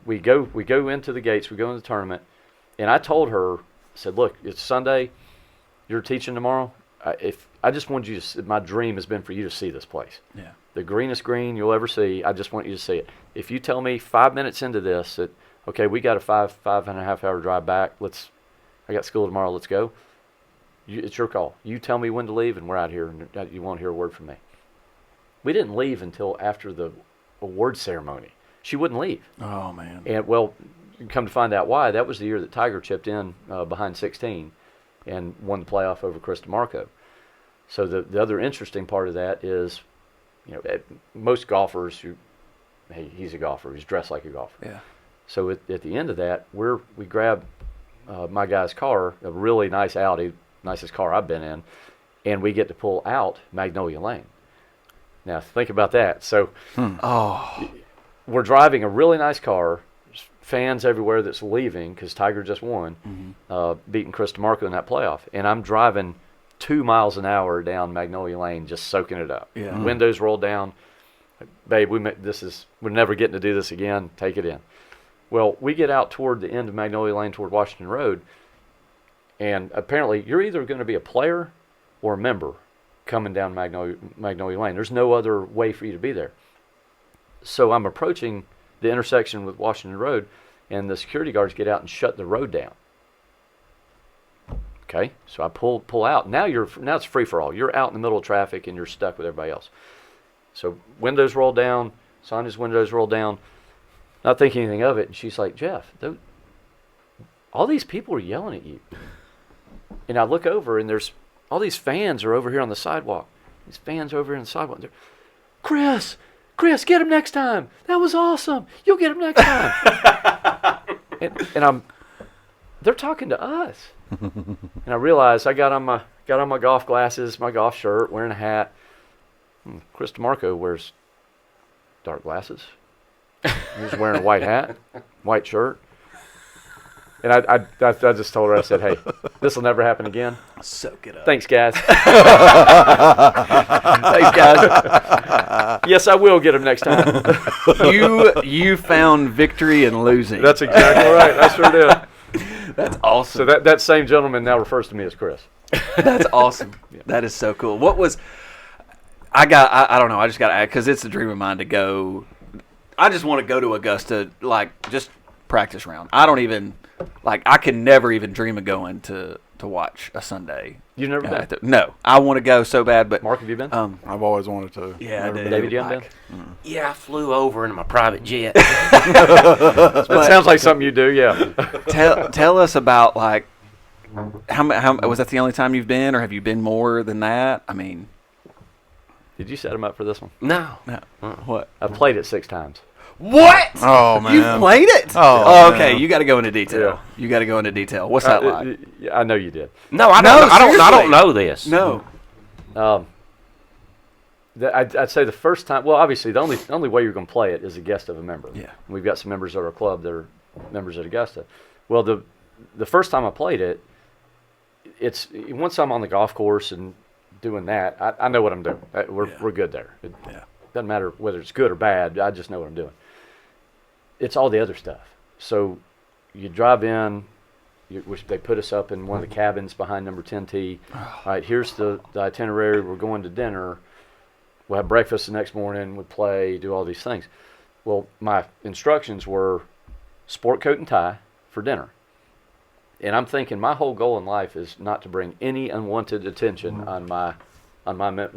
we go into the gates, we go into the tournament, and I told her, I said, look, it's Sunday, you're teaching tomorrow. I just want you to, my dream has been for you to see this place. Yeah. The greenest green you'll ever see, I just want you to see it. If you tell me 5 minutes into this that, okay, we got a five and a half hour drive back, I got school tomorrow, let's go. It's your call. You tell me when to leave, and we're out here, and you won't hear a word from me. We didn't leave until after the award ceremony. She wouldn't leave. Oh, man. And, well, come to find out why, that was the year that Tiger chipped in behind 16 and won the playoff over Chris DeMarco. So the other interesting part of that is, most golfers, he's a golfer. He's dressed like a golfer. Yeah. So at the end of that, we grab my guy's car, a really nice Audi, nicest car I've been in, and we get to pull out Magnolia Lane. Now, think about that. So we're driving a really nice car, fans everywhere that's leaving because Tiger just won, beating Chris DeMarco in that playoff. And I'm driving 2 miles an hour down Magnolia Lane, just soaking it up. Yeah. Windows rolled down. Babe, we're never getting to do this again. Take it in. Well, we get out toward the end of Magnolia Lane toward Washington Road, and apparently you're either going to be a player or a member coming down Magnolia Lane. There's no other way for you to be there. So I'm approaching the intersection with Washington Road, and the security guards get out and shut the road down. Okay, so I pull out. Now it's free for all. You're out in the middle of traffic, and you're stuck with everybody else. So windows roll down, Sonia's windows roll down, not thinking anything of it, and she's like, Jeff, all these people are yelling at you. And I look over, and there's all these fans are over here on the sidewalk. These fans over here on the sidewalk. They're, Chris, get him next time. That was awesome. You'll get him next time. and they're talking to us. And I realized I got on my golf glasses, my golf shirt, wearing a hat. Chris DeMarco wears dark glasses. He's wearing a white hat, white shirt. And I just told her, I said, hey, this will never happen again. Soak it up. Thanks, guys. Thanks, guys. Yes, I will get him next time. You found victory in losing. That's exactly right. I sure did. That's awesome. So that same gentleman now refers to me as Chris. That's awesome. Yeah. That is so cool. What was I don't know. I just got to add, because it's a dream of mine to go. I just want to go to Augusta, like, just practice round. I don't even, like, I could never even dream of going to watch a Sunday. You've never been? No. I want to go so bad, but. Mark, have you been? I've always wanted to. Yeah, I did. David, you haven't been? Yeah, I flew over in my private jet. That sounds like something you do, yeah. Tell us about, like, how was that the only time you've been, or have you been more than that? I mean. Did you set him up for this one? No. No. What? I played it 6 times. What? Oh, man. You played it? Oh, okay. man. You got to go into detail. Yeah. You got to go into detail. What's that like? I know you did. No, I No, don't. I don't seriously. know this. No. I'd say the first time. Well, obviously, the only way you're going to play it is a guest of a member. Yeah. We've got some members of our club that are members at Augusta. Well, the first time I played it, it's once I'm on the golf course and doing that, I know what I'm doing. We're good there. It doesn't matter whether it's good or bad. I just know what I'm doing. It's all the other stuff. So you drive in. Which they put us up in one of the cabins behind number 10 tee. All right, here's the itinerary. We're going to dinner. We'll have breakfast the next morning. We'll play, do all these things. Well, my instructions were sport coat and tie for dinner. And I'm thinking my whole goal in life is not to bring any unwanted attention on my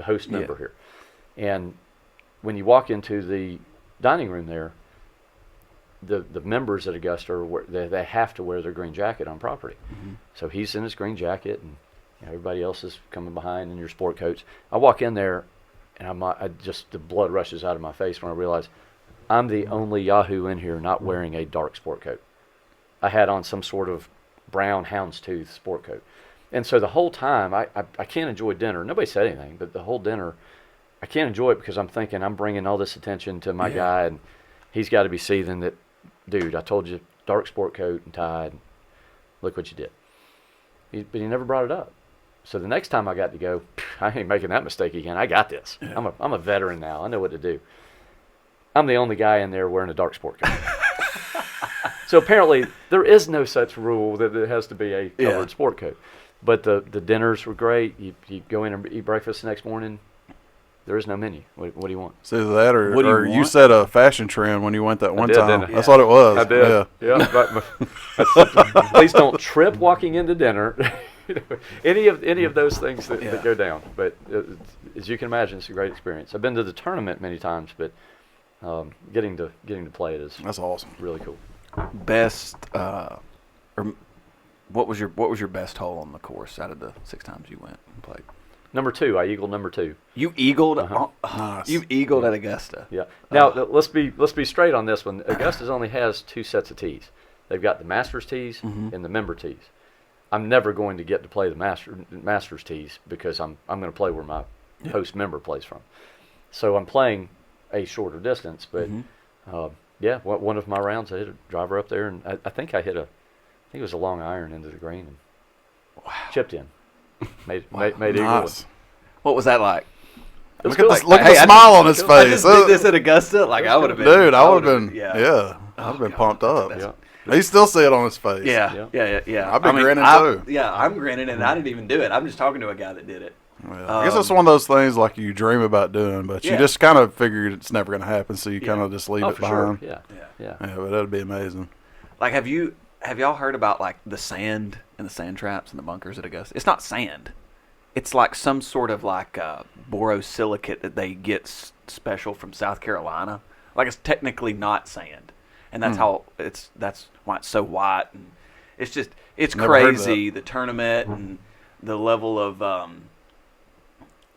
host member here. And when you walk into the dining room there, the members at Augusta they have to wear their green jacket on property. So he's in his green jacket, and everybody else is coming behind in your sport coats. I walk in there, and the blood rushes out of my face when I realize I'm the only Yahoo in here not wearing a dark sport coat. I had on some sort of brown houndstooth sport coat, and so the whole time I can't enjoy dinner. Nobody said anything, but the whole dinner I can't enjoy it because I'm thinking I'm bringing all this attention to my guy, and he's got to be seething that. Dude, I told you, dark sport coat and tie, and look what you did. But he never brought it up. So the next time I got to go, I ain't making that mistake again. I got this. Yeah. I'm a veteran now. I know what to do. I'm the only guy in there wearing a dark sport coat. So apparently there is no such rule that it has to be a covered sport coat. But the dinners were great. You go in and eat breakfast the next morning. There is no menu. What do you want? It's either that or you want? set a fashion trend when you went that one time. didn't I? That's what it was. I did. Yeah. Please don't trip walking into dinner. Any of those things that go down. But as you can imagine, it's a great experience. I've been to the tournament many times, but getting to play it is That's awesome. really cool. Best or what was your best hole on the course out of the 6 times you went and played? Number 2, I eagled number 2. You eagled. Nice. You eagled at Augusta. Yeah. Now let's be straight on this one. Augusta only has 2 sets of tees. They've got the Masters tees and the member tees. I'm never going to get to play the Masters tees because I'm going to play where my host member plays from. So I'm playing a shorter distance, but one of my rounds I hit a driver up there, and I think it was a long iron into the green and chipped in. Made eagle. Nice. What was that like? It was Look at cool. the smile on his I face. just did this at Augusta. Like I would have been. Dude, I would have been. Yeah. Yeah. I'd have been pumped up. Yeah. You still see it on his face. Yeah. I've been grinning too. Yeah, I'm grinning, and I didn't even do it. I'm just talking to a guy that did it. Yeah. I guess it's one of those things like you dream about doing, but you just kind of figure it's never going to happen, so you kind of just leave it for behind. sure. Yeah. Yeah, but that'd be amazing. Like, have y'all heard about like the sand and the sand traps and the bunkers at Augusta? It's not sand. It's like some sort of like borosilicate that they get special from South Carolina. Like it's technically not sand, and that's that's why it's so white. And it's Never heard of crazy the tournament and the level of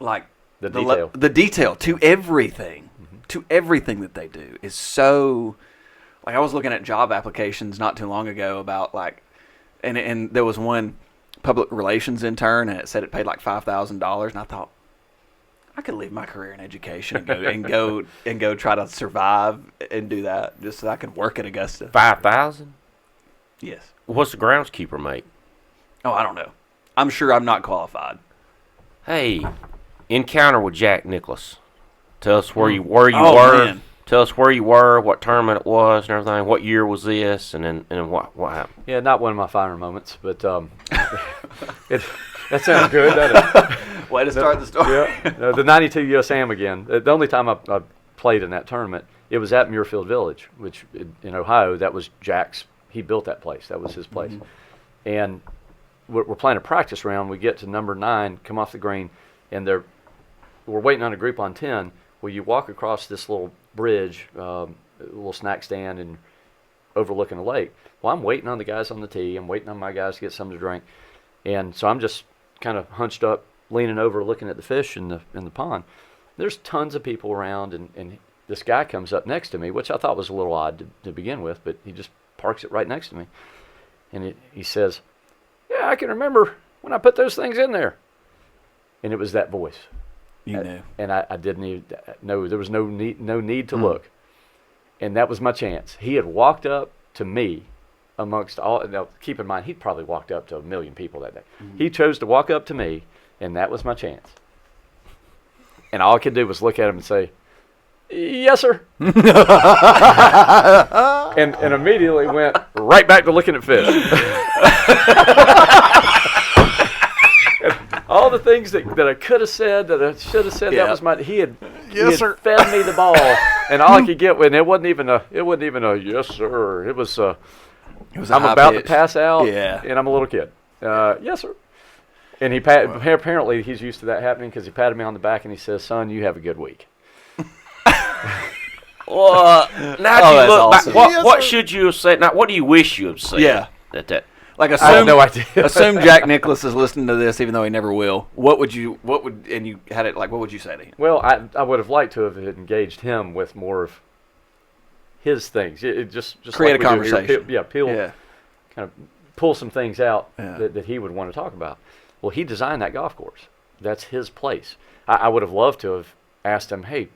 like The detail. the detail to everything, to everything that they do is so. Like I was looking at job applications not too long ago about like, and there was one public relations intern and it said it paid like $5,000, and I thought I could leave my career in education and go try to survive and do that just so I could work at Augusta. 5,000. Yes. What's the groundskeeper make? Oh, I don't know. I'm sure I'm not qualified. Hey, encounter with Jack Nicklaus. Tell us where you were. Man. Tell us where you were, what tournament it was, and everything. What year was this, and then what happened? Yeah, not one of my finer moments, but that sounds good, doesn't it? Way to start the story. Yeah, the 92 USAM again. The only time I played in that tournament, it was at Muirfield Village, which in Ohio, that was Jack's. He built that place. That was his place. And we're playing a practice round. We get to number 9, come off the green, and we're waiting on a group on 10. Well, you walk across this little bridge, a little snack stand, and overlooking a lake. Well, I'm waiting on the guys on the tee. I'm waiting on my guys to get something to drink. And so I'm just kind of hunched up, leaning over, looking at the fish in the pond. There's tons of people around, and this guy comes up next to me, which I thought was a little odd to begin with, but he just parks it right next to me. And he says, "Yeah, I can remember when I put those things in there." And it was that voice. You knew. And I didn't even know. There was no need to look. And that was my chance. He had walked up to me amongst all. Now, keep in mind, he'd probably walked up to 1 million people that day. He chose to walk up to me, and that was my chance. And all I could do was look at him and say, "Yes, sir." and immediately went right back to looking at fish. All the things that I could have said, that I should have said, that was my. He had fed me the ball, and all I could get, and it wasn't even a yes sir. It was I'm about to pass out, and I'm a little kid. Yes sir. And apparently he's used to that happening because he patted me on the back and he says, "Son, you have a good week." Well, now you look awesome. back, what should you have said? Now, what do you wish you had said? Yeah. That. Like, I have no idea. assume Jack Nicklaus is listening to this, even though he never will. What would you say to him? Well, I would have liked to have engaged him with more of his things. It just Create like a conversation. Kind of pull some things out that he would want to talk about. Well, he designed that golf course. That's his place. I would have loved to have asked him, "Hey,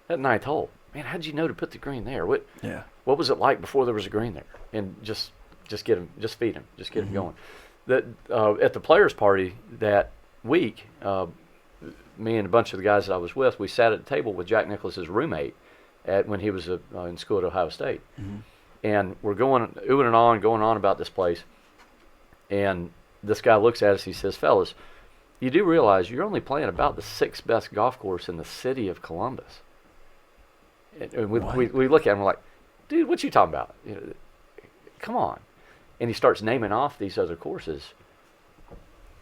that 9th hole, man, how did you know to put the green there? What was it like before there was a green there?" And just get him, just feed him, just get him going. At the players' party that week, me and a bunch of the guys that I was with, we sat at the table with Jack Nicklaus's roommate when he was in school at Ohio State, and we're going going on about this place, and this guy looks at us. He says, "Fellas, you do realize you're only playing about the 6th best golf course in the city of Columbus." And we look at him like, "Dude, what you talking about? Come on." And he starts naming off these other courses.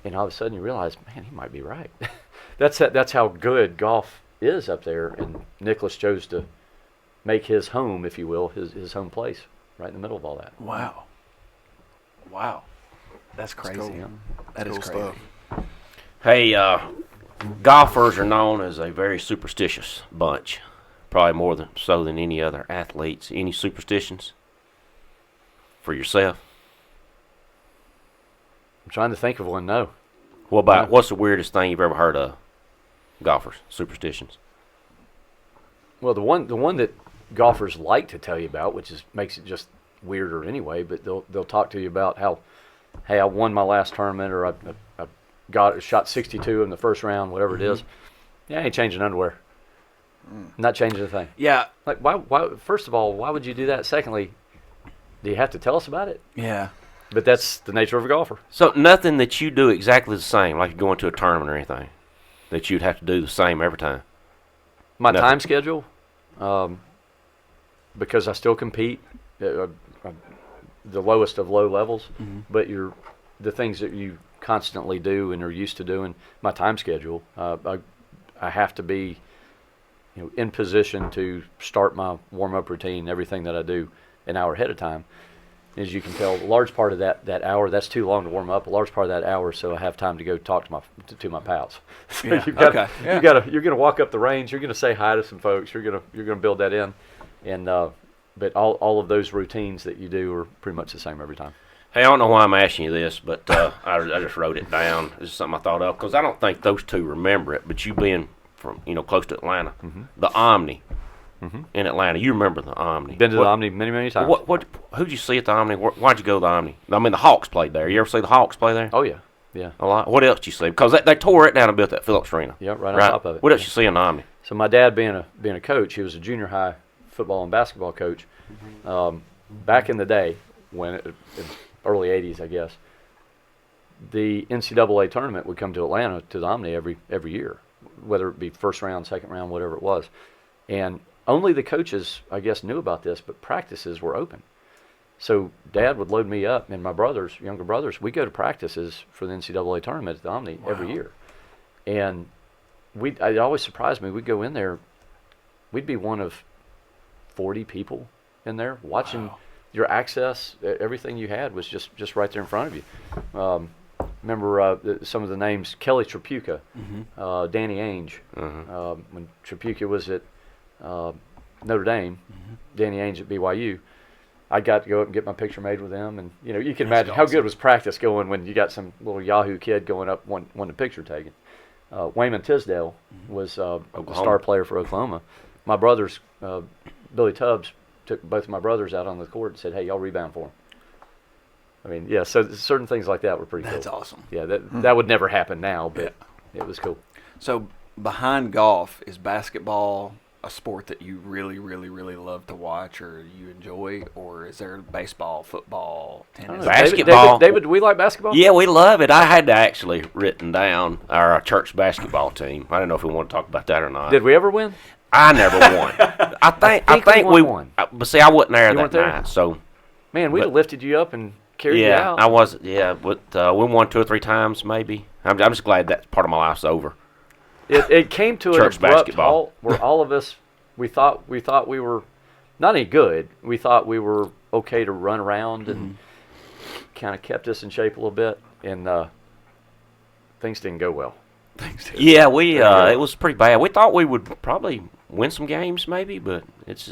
And all of a sudden you realize, man, he might be right. That's how good golf is up there. And Nicklaus chose to make his home, if you will, his home place right in the middle of all that. Wow. That's crazy. Cool. That is Cool crazy. stuff. Hey, golfers are known as a very superstitious bunch, probably more than any other athletes. Any superstitions for yourself? I'm trying to think of one. No. What's the weirdest thing you've ever heard of? Golfers, superstitions. Well, the one that golfers like to tell you about, which makes it just weirder anyway, but they'll talk to you about how, hey, I won my last tournament, or I shot 62 in the first round, whatever it is. Yeah, I ain't changing underwear. Not changing a thing. Yeah. Like, why? First of all, why would you do that? Secondly, do you have to tell us about it? Yeah. But that's the nature of a golfer. So nothing that you do exactly the same, like going to a tournament or anything, that you'd have to do the same every time? My Nothing. time schedule, because I still compete, the lowest of low levels, but the things that you constantly do and are used to doing, my time schedule, I have to be in position to start my warm-up routine, everything that I do, an hour ahead of time. As you can tell, a large part of that hour, that's too long to warm up. A large part of that hour, so I have time to go talk to my pals. So you're going to walk up the range. You're going to say hi to some folks. You're going to build that in, and but all of those routines that you do are pretty much the same every time. Hey, I don't know why I'm asking you this, but I just wrote it down. This is something I thought of because I don't think those two remember it. But you being from close to Atlanta, the Omni. In Atlanta, you remember the Omni? Been to the Omni many times. Who'd you see at the Omni? Why'd you go to the Omni? I mean, the Hawks played there. You ever see the Hawks play there? Oh yeah. A lot. What else did you see? Because they tore it down and built that Phillips Arena. Yeah, right on top of it. What else you see in the Omni? So my dad being a coach, he was a junior high football and basketball coach. Back in the day, when early '80s, I guess, the NCAA tournament would come to Atlanta to the Omni every year, whether it be first round, second round, whatever it was, and only the coaches, I guess, knew about this, but practices were open. So Dad would load me up, and my younger brothers, we go to practices for the NCAA tournament at the Omni every year. And it always surprised me. We'd go in there, we'd be one of 40 people in there watching your access. Everything you had was just right there in front of you. remember some of the names: Kelly Tripucka, Mm-hmm. Danny Ainge. When Tripucka was at Notre Dame, Danny Ainge at BYU. I got to go up and get my picture made with them, and you can imagine how good was practice going when you got some little Yahoo kid going up wanting the picture taken. Wayman Tisdale was a star player for Oklahoma. My brothers, Billy Tubbs, took both of my brothers out on the court and said, "Hey, y'all rebound for him." I mean, yeah. So certain things like that were pretty cool. That's awesome. Yeah, that would never happen now, but it was cool. So behind golf, is basketball a sport that you really, really, really love to watch or you enjoy, or is there baseball, football, tennis? Basketball. David, do we like basketball? Yeah, we love it. I had to actually written down our church basketball team. I don't know if we want to talk about that or not. Did we ever win? I never won. I think we won. But see, I wasn't there You that weren't there? night. So Man, we'd have lifted you up and carried you yeah, out. I was. Yeah, but we won 2 or 3 times maybe. I'm just glad that part of my life's over. It came to an Church abrupt basketball. halt where all of us we thought we were not any good. We thought we were okay to run around and kind of kept us in shape a little bit, and things didn't go well. Yeah, it was pretty bad. We thought we would probably win some games maybe, but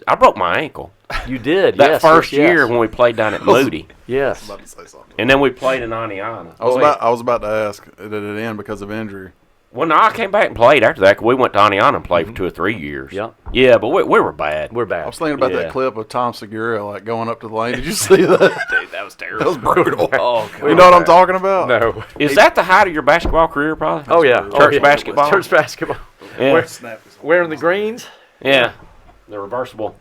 I broke my ankle You did that yes, first yes, year when we played down at Moody, Yes. About to say something. and then we played in Aniana. I was about to ask, did it end because of injury? Well, no, I came back and played after that. 'Cause we went to Aniana and played for 2 or 3 years. Yeah. Yeah, but we were bad. We're I bad. was thinking about Yeah. that clip of Tom Segura like going up to the lane. Did you see that? Dude, that was terrible. That was brutal. Oh, God. You know what I'm talking about? No. Is that the height of your basketball career, probably? Oh yeah. Church basketball? Church basketball. Yeah. Wearing the greens. Yeah. The reversible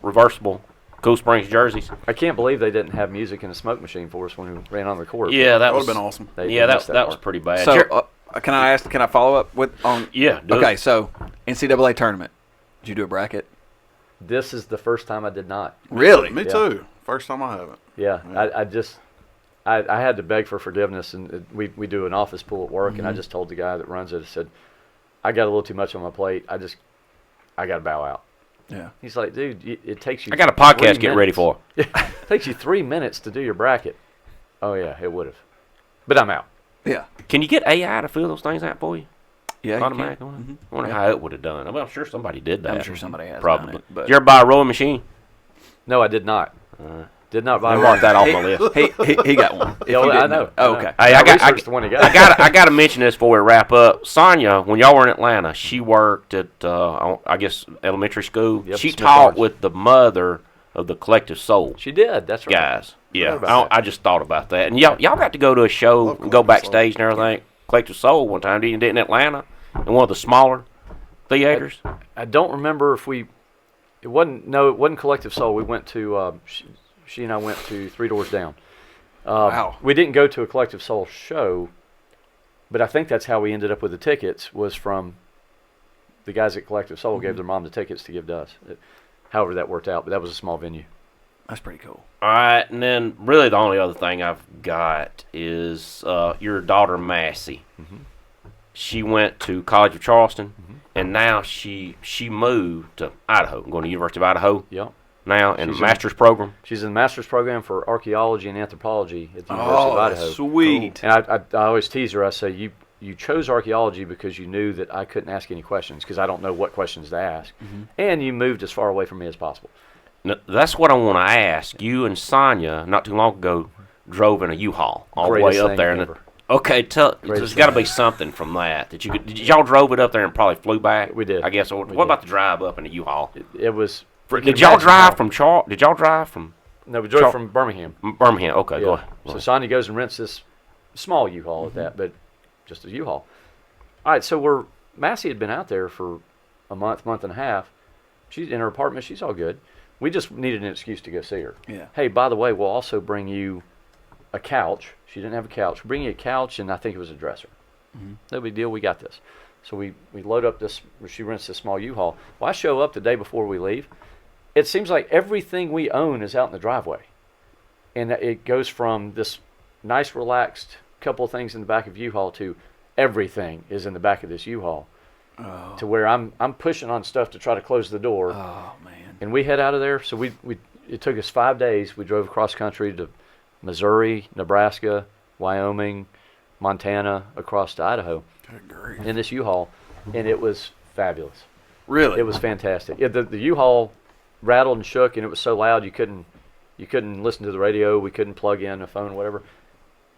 Cool Springs jerseys. I can't believe they didn't have music and a smoke machine for us when we ran on the court. Yeah, that That would was have been awesome. They Yeah, missed that was part. pretty bad. So can I follow up on? Yeah. Do Okay, it. so NCAA tournament. Did you do a bracket? This is the first time I did not. Really? Me Yeah. too. First time I haven't. Yeah, I had to beg for forgiveness, and we do an office pool at work, and I just told the guy that runs it, I said, I got a little too much on my plate. I got to bow out. Yeah. He's like, dude, it takes you. I got a podcast 3 to get ready minutes. for. It takes you 3 minutes to do your bracket. Oh yeah, it would have. But I'm out. Yeah. Can you get AI to fill those things out for you? Yeah. you Automatic. can. I wonder how it would have done. I mean, I'm sure somebody did that. I'm sure somebody has Probably. done it, but Did you ever buy a rowing machine? No, I did not. Did not buy I one. marked that off my list. he got one. If Yeah, you I didn't know. Oh, okay. Hey, I researched the one he got. I got to mention this before we wrap up. Sonia, when y'all were in Atlanta, she worked at I guess elementary school. Yep, she Smith taught Barnes. with the mother of the Collective Soul She did. That's right. guys. Yeah, about that. I just thought about that. And y'all got to go to a show, Love and go Collective backstage and everything. Collective Soul one time, didn't you? In Atlanta, in one of the smaller theaters. I don't remember if we. It wasn't Collective Soul. We went to. She and I went to Three Doors Down. Wow. We didn't go to a Collective Soul show, but I think that's how we ended up with the tickets. Was from the guys at Collective Soul gave their mom the tickets to give to us. However that worked out, but that was a small venue. That's pretty cool. All right, and then really the only other thing I've got is your daughter Massey. She went to College of Charleston, and now she moved to Idaho, going to University of Idaho Yep. now in She's a master's program. She's in the master's program for archaeology and anthropology at the University of Idaho. Sweet. And I always tease her. I say, you chose archaeology because you knew that I couldn't ask any questions because I don't know what questions to ask. And you moved as far away from me as possible. Now, that's what I want to ask. You and Sonia, not too long ago, drove in a U-Haul all the way Greatest up thing there. ever. Okay, there's got to be something from that. Did y'all drove it up there and probably flew back? We did. I guess. Or We what did. about the drive up in a U-Haul? It was. Did y'all drive from Did y'all drive from No, we drove from Birmingham. Birmingham? Okay, go Yeah. ahead. So Sonia goes and rents this small U-Haul at that, but just a U-Haul. All right, so Massey had been out there for a month and a half. She's in her apartment. She's all good. We just needed an excuse to go see her. Yeah. Hey, by the way, we'll also bring you a couch. She didn't have a couch. We'll bring you a couch, and I think it was a dresser. No big deal. We got this. So we load up this. She rents this small U-Haul. Well, I show up the day before we leave. It seems like everything we own is out in the driveway. And it goes from this nice, relaxed couple of things in the back of U-Haul to everything is in the back of this U-Haul. To where I'm pushing on stuff to try to close the door. Oh man. And we head out of there. So it took us 5 days. We drove across country to Missouri, Nebraska, Wyoming, Montana, across to Idaho, Good grief. in this U-Haul, and it was fabulous. Really? It was fantastic. The U-Haul rattled and shook, and it was so loud you couldn't listen to the radio. We couldn't plug in a phone, whatever.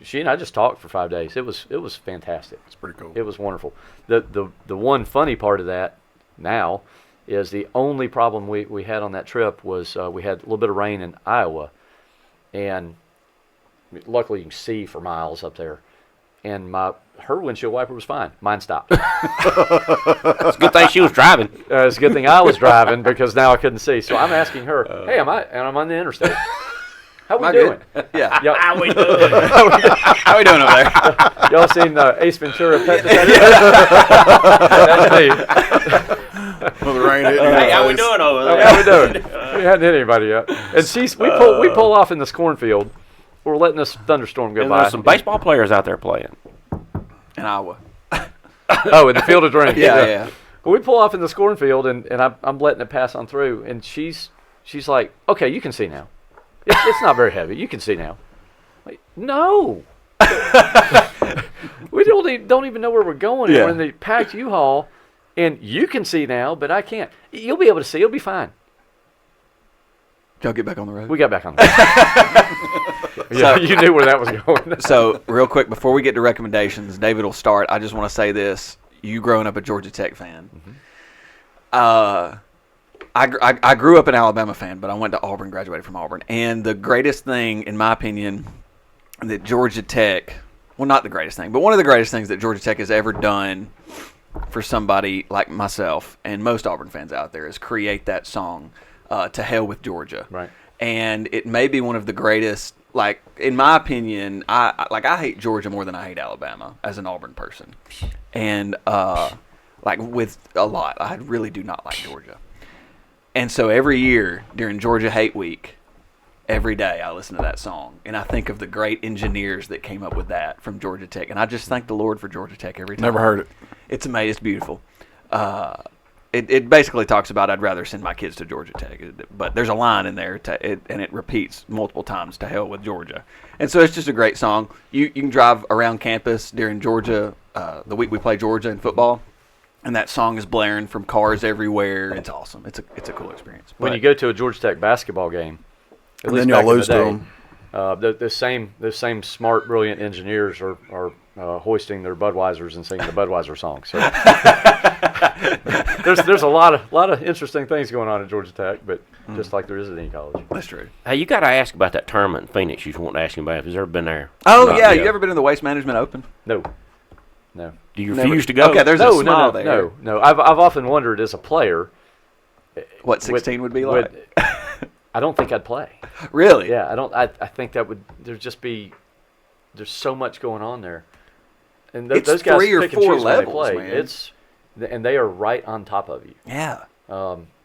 She and I just talked for 5 days. It was fantastic. It's pretty cool. It was wonderful. The one funny part of that now is the only problem we had on that trip was we had a little bit of rain in Iowa, and luckily you can see for miles up there. And her windshield wiper was fine. Mine stopped. It's a good thing she was driving. It's a good thing I was driving because now I couldn't see. So I'm asking her, hey, and I'm on the interstate. How we doing? Yeah. How we doing? How we doing over there? Y'all seen Ace Ventura Pet Detective? That's me. Well, the rain hit you. Hey, how we doing over there? How we doing? We hadn't hit anybody yet. And we pull off in this cornfield. We're letting this thunderstorm go And by. there's some baseball players out there playing. In Iowa. Oh, in the Field of Dreams. Yeah. Well, we pull off in this cornfield, and I'm letting it pass on through, and she's like, okay, you can see now. It's not very heavy. You can see now. Like, no. We don't even know where we're going. Yeah. We're in the packed U-Haul, and you can see now, but I can't. You'll be able to see. It'll be fine. Did y'all get back on the road? We got back on the road. Yeah, you knew where that was going. So, real quick, before we get to recommendations, David will start. I just want to say this. You growing up a Georgia Tech fan. Mm-hmm. I grew up an Alabama fan, but I went to Auburn, graduated from Auburn. And the greatest thing, in my opinion, that Georgia Tech, well, not the greatest thing, but one of the greatest things that Georgia Tech has ever done for somebody like myself and most Auburn fans out there is create that song, To Hell with Georgia. Right. And it may be one of the greatest, like, in my opinion, I hate Georgia more than I hate Alabama as an Auburn person. And, like, with a lot, I really do not like Georgia. And so every year during Georgia Hate Week, every day I listen to that song. And I think of the great engineers that came up with that from Georgia Tech. And I just thank the Lord for Georgia Tech every time. Never heard it. It's amazing. It's beautiful. It basically talks about I'd rather send my kids to Georgia Tech. But there's a line in there, and it repeats multiple times, To Hell with Georgia. And so it's just a great song. You can drive around campus during Georgia, the week we play Georgia in football. And that song is blaring from cars everywhere. It's awesome. It's a cool experience. When you go to a Georgia Tech basketball game, And then y'all lose to them. The same smart, brilliant engineers are hoisting their Budweisers and singing the Budweiser song. So there's a lot of interesting things going on at Georgia Tech, but just like there is at any college. That's true. Hey, you got to ask about that tournament in Phoenix. You want to ask him about? Have you ever been there? Oh, Not yeah. yet. You ever been to the Waste Management Open? No. Do you refuse to go? Okay, there's a smile there. No. I've often wondered as a player What 16 would be like? I don't think I'd play. Really? Yeah, I don't. I think that would. There's so much going on there, and It's those guys 3 or pick and 4 choose when they levels, play. man. And they are right on top of you. Yeah.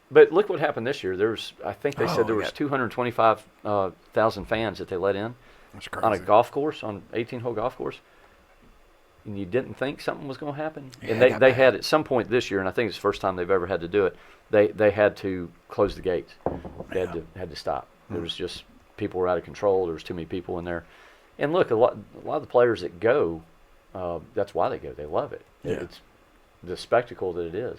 But look what happened this year. I think they said there yeah. was 225,000 fans that they let in That's on a crazy. golf course, on 18-hole golf course. And you didn't think something was going to happen? Yeah, And it got they bad. had at some point this year, and I think it's the first time they've ever had to do it, they had to close the gates. They had to stop. There was just, people were out of control. There was too many people in there. And look, a lot of the players that go, that's why they go. They love it. Yeah. It's the spectacle that it is.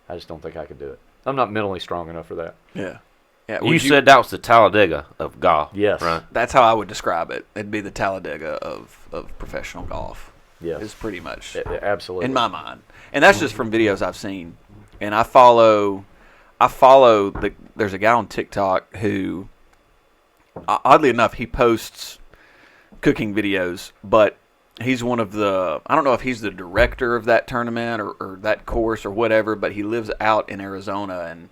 I just don't think I could do it. I'm not mentally strong enough for that. Yeah. Yeah. You Would said that was the Talladega of golf. Yes. Right. That's how I would describe it. It'd be the Talladega of professional golf. Yes. It's pretty much Absolutely. in my mind, and that's just from videos I've seen. And I follow there's a guy on TikTok who, oddly enough, he posts cooking videos, but he's one of the, I don't know if he's the director of that tournament or that course or whatever, but he lives out in Arizona, and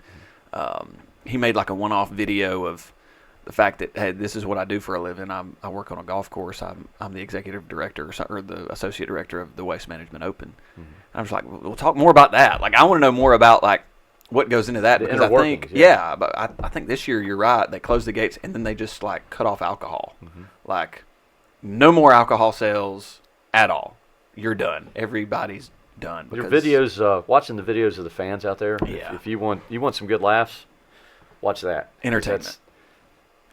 he made like a one-off video of the fact that, hey, this is what I do for a living. I work on a golf course. I'm the executive director or the associate director of the Waste Management Open. Mm-hmm. I was like, we'll talk more about that. Like, I want to know more about like what goes into that, The because I inner think, workings, yeah. but I think this year you're right. They closed the gates and then they just like cut off alcohol. Mm-hmm. Like, no more alcohol sales at all. You're done. Everybody's done. Your because- videos, watching the videos of the fans out there. Yeah. If you want some good laughs, watch that. Entertainment.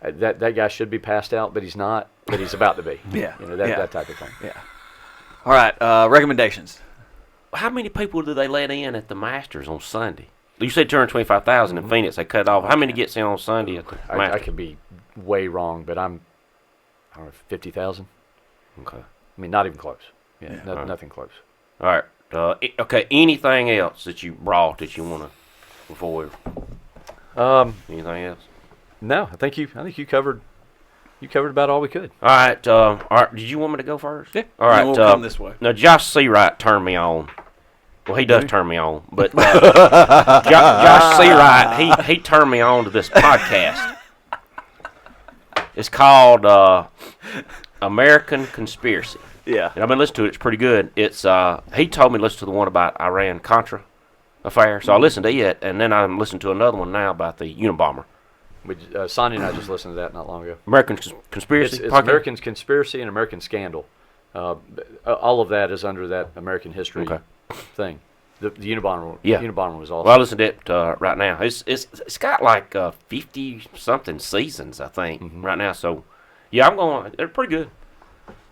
That guy should be passed out, but he's not. But he's about to be. Yeah. You know, that Yeah. type of thing. Yeah. All right, recommendations. How many people do they let in at the Masters on Sunday? You said 225,000 in Phoenix. They cut off. How many gets in on Sunday at the Masters? I could be way wrong, but I don't know, 50,000. Okay. I mean, not even close. Yeah, Yeah. nothing close. All right. Okay. Anything else that you brought that you want to before we? Anything else? No, I think you covered about all we could. All right. All right. Did you want me to go first? Yeah. All right. We'll come this way. Now, Josh Seawright turned me on. Well, he does turn me on, but Josh Seawright, he turned me on to this podcast. It's called American Conspiracy. Yeah. And I've been listening to it. It's pretty good. It's he told me to listen to the one about Iran-Contra affair, so I listened to it, and then I'm listening to another one now about the Unabomber. Sonia and I just listened to that not long ago. American Conspiracy? It's podcast? American Conspiracy and American Scandal. All of that is under that American history thing. The Unabomber, Unabomber was awesome. Well, I listened to it right now. It's got like 50-something seasons, I think, right now. So, yeah, they're pretty good.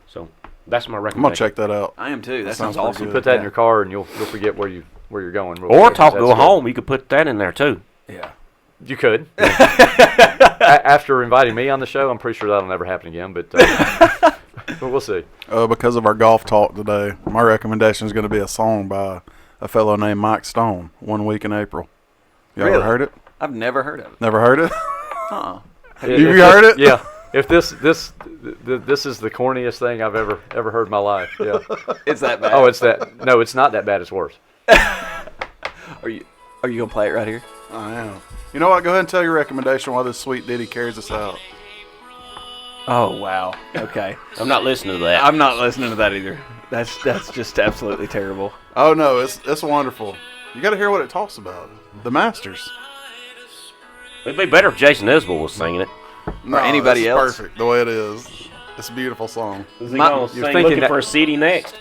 So, that's my I'm recommendation. gonna check that out. I am too. That sounds sounds pretty awesome. good. Put that in your car, and you'll forget where you're going. real Or quick, 'cause go that's good. home. You could put that in there, too. Yeah. You could. After inviting me on the show, I'm pretty sure that'll never happen again. But we'll see. Because of our golf talk today, my recommendation is going to be a song by a fellow named Mike Stone, One Week in April. You ever Really? heard it? I've never heard of it. Never heard it? Uh-uh. You heard it? Yeah. If this is the corniest thing I've ever heard in my life. Yeah. It's that bad. Oh, it's that. No, it's not that bad. It's worse. Are you gonna play it right here? I am. You know what? Go ahead and tell your recommendation while this sweet ditty carries us out. Oh wow. Okay. I'm not listening to that. I'm not listening to that either. That's just absolutely terrible. Oh, no, it's wonderful. You got to hear what it talks about. The Masters. It'd be better if Jason Isbell was singing it. No, Or anybody it's else. perfect the way it is. It's a beautiful song. Is he My- going you're to sing thinking Looking that- for a City next?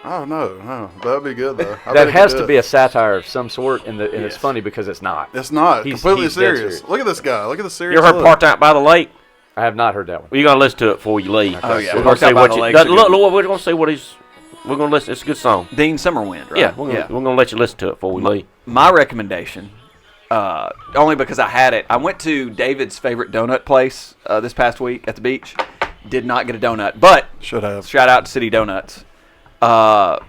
Oh, no. That'd be good, though. I bet That it has could to do be it. a satire of some sort, and it's Yes. funny because it's not. It's not. He's Completely dead serious. serious. Look at this guy. Look at the You serious ever heard look. Parked Out by the Lake? I have not heard that one. Well, you're going to listen to it before you leave. Oh, yeah. We're going Parked to Out say by what the you... Lake's a good Look, one. we're going to say what he's... We're going to listen. It's a good song. Dean Summerwind, right? Yeah, we're going to let you listen to it before we leave. My recommendation, only because I had it. I went to David's favorite donut place this past week at the beach. Did not get a donut, but Should have. shout out to City Donuts. One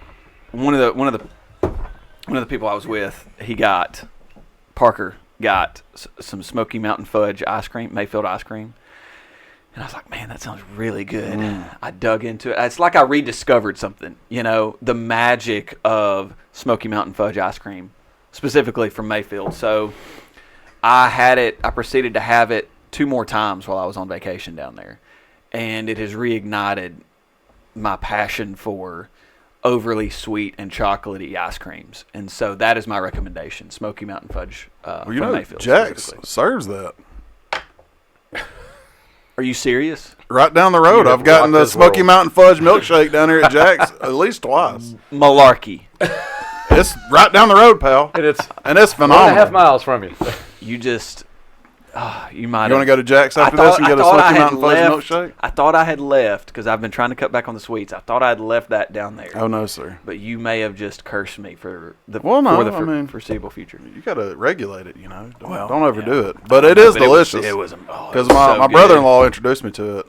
of the people I was with, Parker got some Smoky Mountain Fudge ice cream, Mayfield ice cream. And I was like, man, that sounds really good. I dug into it. It's like I rediscovered something, the magic of Smoky Mountain Fudge ice cream, specifically from Mayfield. So I proceeded to have it 2 more times while I was on vacation down there. And it has reignited my passion for overly sweet and chocolatey ice creams. And so that is my recommendation, Smoky Mountain Fudge Well, from Mayfield. Jax specifically. serves that. Are you serious? Right down the road, You have I've gotten rocked the this Smoky world. Mountain Fudge milkshake down here at Jack's at least tways. Malarkey. It's right down the road, pal. And it's And it's 1.5 phenomenal. miles from you. You just, you might You want to go to Jack's after I this and get a thought I Smoky had Mountain Fudge left. milkshake? I thought I had left because I've been trying to cut back on the sweets. I thought I had left that down there. Oh, no, sir. But you may have just cursed me for the Well, no, for the I mean- foreseeable future. You got to regulate it, Don't, Well, don't overdo yeah. it. But it is But delicious. It was Because my brother-in-law introduced me to it.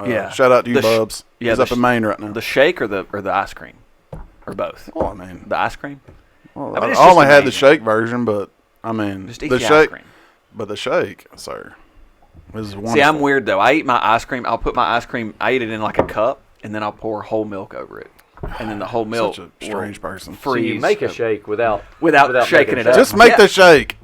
Yeah. Shout out to you, The sh- Bubs. yeah, He's the up in Maine right now. the shake or the ice cream, or both. Well, I mean, The ice cream. well, I mean, I it's only just had the amazing. shake version, but I mean, Just eat the the ice shake. cream. But the shake, sir, is wonderful. See, I'm weird though. I eat my ice cream. I'll put my ice cream. I eat it in like a cup, and then I'll pour whole milk over it, and then the whole milk. Such a strange person. So you freeze make a shake without shaking making it a up. shake. Just make Yeah. the shake.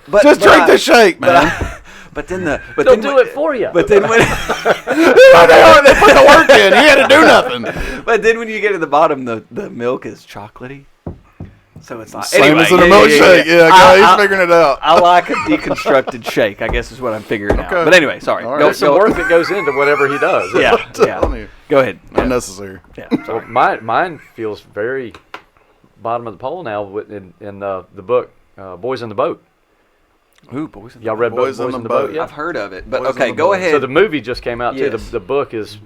But, Just but drink I- the shake, but man. But then They'll then do when- it for you. But then when They put the work in. He had to do nothing. but then when you get to the bottom, the milk is chocolatey. So it's like Same anyway, as in a yeah, milkshake. Yeah, he's figuring it out. I like a deconstructed shake. I guess is what I'm figuring out. Okay. But anyway, sorry. All right. There's some work that goes into whatever he does. Yeah, I'm telling yeah. you. Go ahead. Yeah, Unnecessary. yeah, Well, sorry. mine feels very bottom of the pole now in the book Boys in the Boat. Ooh, boys. Y'all read Boys Boys in in the the Boat Boat. yet? I've heard of it, but Boys in okay, the go Boat. ahead. So the movie just came out too. Yes. The book is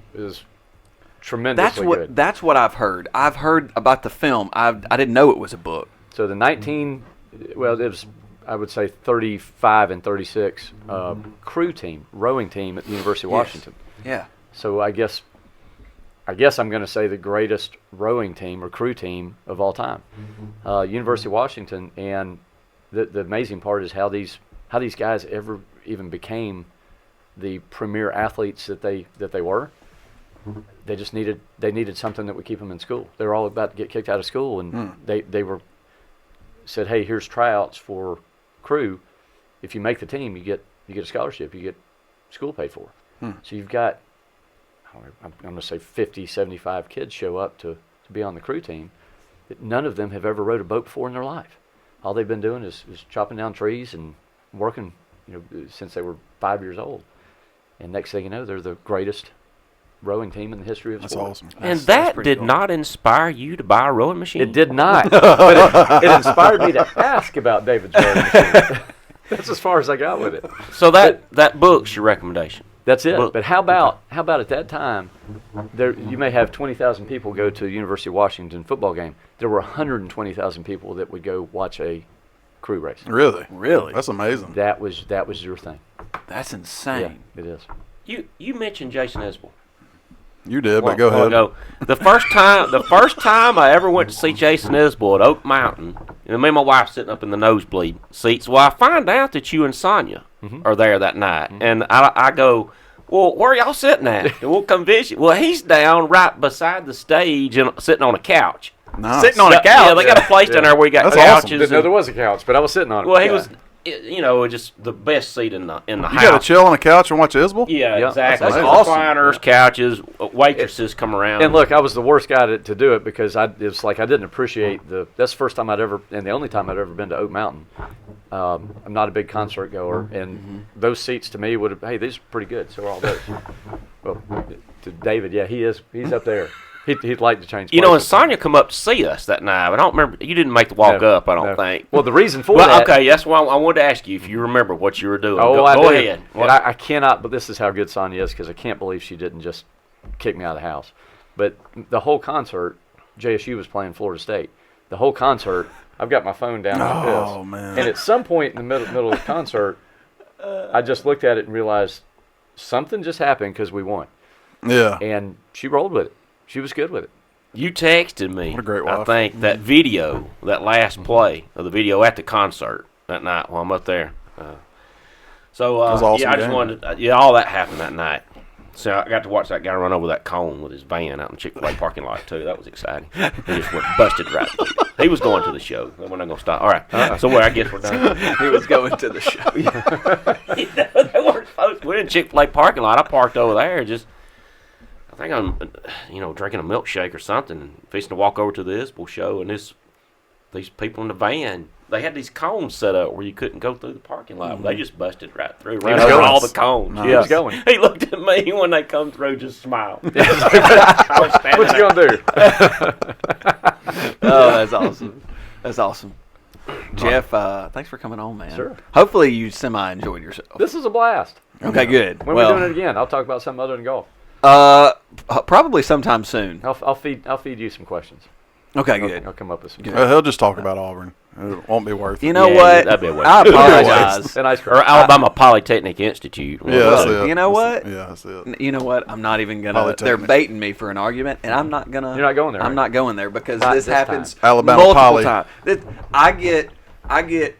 tremendously good. That's what I've heard. I've heard about the film. I didn't know it was a book. So the it was, I would say, 35 and 36 rowing team at the University of Washington. Yeah. So I guess I'm going to say the greatest rowing team or crew team of all time. University of Washington, and the amazing part is how these guys ever even became the premier athletes that they were. They just needed something that would keep them in school. They were all about to get kicked out of school, and they were said, "Hey, here's tryouts for crew. If you make the team, you get a scholarship. You get school paid for." So you've got, I'm going to say 50, 75 kids show up to be on the crew team. None of them have ever rowed a boat before in their life. All they've been doing is chopping down trees and working, since they were 5 years old. And next thing you know, they're the greatest rowing team in the history of That's sport. awesome. And that did not inspire you to buy a rowing machine? It did not. But it inspired me to ask about David's rowing machine. That's as far as I got with it. So that book's your recommendation? That's it. Book. But how about at that time, you may have 20,000 people go to a University of Washington football game. There were 120,000 people that would go watch a crew race. Really? Really? That's amazing. That was your thing. That's insane. Yeah, it is. You mentioned Jason Isbell. You did, but go ahead. Ago. The first time I ever went to see Jason Isbell at Oak Mountain, me and my wife sitting up in the nosebleed seats. Well, I find out that you and Sonia are there that night, and I go, "Well, where are y'all sitting at? And we'll come visit." Well, he's down right beside the stage and sitting on a couch. Nice. Sitting on a couch. Yeah, they got a place down there where you got That's couches. awesome. Didn't know there was a couch, but I was sitting on it. Well, he was, just the best seat in the You house. got to chill on a couch and watch Isbell? Yeah, Yeah, exactly. that's awesome. Recliners, couches, waitresses come around. And look, I was the worst guy to do it because it's like I didn't appreciate that's the first time and the only time I'd ever been to Oak Mountain. I'm not a big concert goer, and those seats to me would have, hey, these are pretty good, so are all those. Well, to David, yeah, he's up there. He'd like to change and places. Sonia come up to see us that night. I don't remember. You didn't make the walk No, up, I don't no. think. Well, the reason for Well, that. okay, that's why I wanted to ask you if you remember what you were doing. Oh, go do. ahead. And I cannot, but this is how good Sonia is because I can't believe she didn't just kick me out of the house. But the whole concert, JSU was playing Florida State. The whole concert, I've got my phone down like this. Oh, man. And at some point in the middle of the concert, I just looked at it and realized something just happened because we won. Yeah. And she rolled with it. She was good with it. You texted me, What a great I wife. think, that video, that last play of the video at the concert that night while I'm up there. So, was an awesome yeah, I just game. wanted all that happened that night. So I got to watch that guy run over that cone with his van out in the Chick-fil-A parking lot, too. That was exciting. He just went busted right through. He was going to the show. We're not going to stop. All right. So I guess we're done. He was going to the show. They weren't supposed to. We're in Chick-fil-A parking lot. I parked over there I think I'm, drinking a milkshake or something, fixing to walk over to the Isbell show, and these people in the van, they had these cones set up where you couldn't go through the parking lot. They just busted right through, ran was over going. all the cones. Nice. He was going. He looked at me when they come through, just smiled. I was standing What you there. going to do? Oh, that's awesome. That's awesome. Jeff, thanks for coming on, man. Sure. Hopefully you semi-enjoyed yourself. This is a blast. Okay, good. When are we doing it again? I'll talk about something other than golf. Probably sometime soon. I'll feed you some questions. Okay, good. I'll come up with some. He'll just talk about Auburn. It won't be worth it. You know Yeah, what? that'd be a waste. I apologize. And ice cream. Or Alabama Polytechnic Institute. Yeah, that's it. You know what? Yeah, that's it. You know what? I'm not even gonna. Polytechnic. They're baiting me for an argument, and I'm not gonna. You're not going there, I'm right? not going there because Not this this happens time. Alabama multiple Poly. times. I get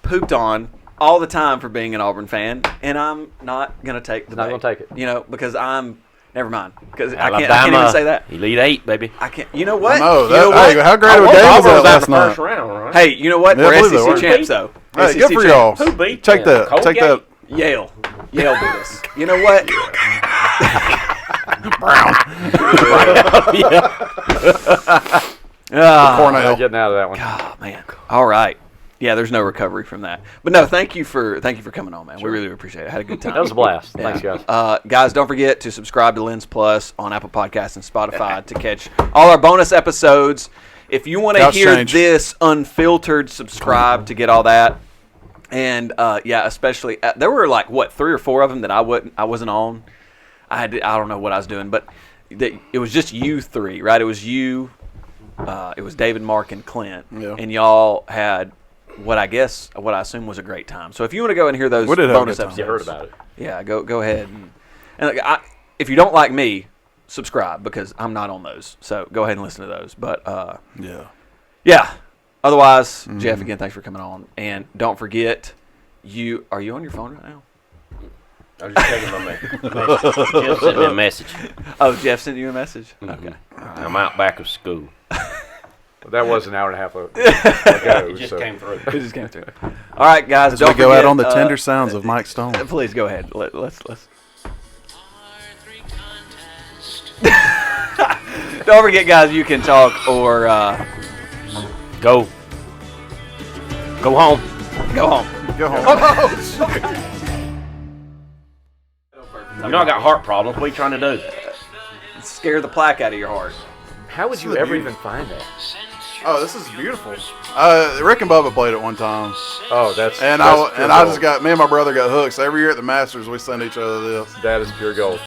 pooped on all the time for being an Auburn fan, and I'm not gonna take the. Not bait. gonna take it. You know, because I'm. Never mind. Because I Alabama, can't even say that. Elite Eight, baby. I can't. You know what? No, You know hey, what? how great of a game was Auburn that was out last in the first night? round, right? Hey, you know what? Yeah, I We're believe they SEC were. champs, though. Hey, SEC good for champs. y'all. Who beat Take them? that. Colgate? Take that. Yale. Yale beat us. You know what? Cornell. I'm getting out of that one. Oh man. All right. Yeah, there's no recovery from that. But no, thank you for coming on, man. We really appreciate it. I had a good time. That was a blast. Yeah. Thanks, guys. Guys, don't forget to subscribe to Lens Plus on Apple Podcasts and Spotify to catch all our bonus episodes. If you want to Couch hear change. this unfiltered, subscribe to get all that. And yeah, especially there were like 3 or 4 of them that I wasn't on. I don't know what I was doing, but that it was just you three, right? It was you, it was David, Mark, and Clint, Yeah. and y'all had what I assume was a great time. So if you want to go and hear those We did have a bonus good time. episodes, You heard about it. yeah, go ahead. And if you don't like me, subscribe because I'm not on those. So go ahead and listen to those. But Yeah. Otherwise, Jeff, again, thanks for coming on. And don't forget, are you on your phone right now? I was just checking my message. Jeff sent me a message. Oh, Jeff sent you a message? Mhm. Okay. I'm out back of school. But that was an hour and a half ago. It just so. came through. It just came through. All right, guys. As we Don't go forget, out on the tender sounds of Mike Stone. Please go ahead. Let's. Don't forget, guys. You can talk or Go home. go home. Go home. You know I got heart problems. What are you trying to do? Scare the plaque out of your heart. How would you ever even find that? Oh, this is beautiful. Rick and Bubba played it one time, Oh, that's and that's pure I gold. just got me and my brother got hooked. So every year at the Masters, we send each other this. That is pure gold.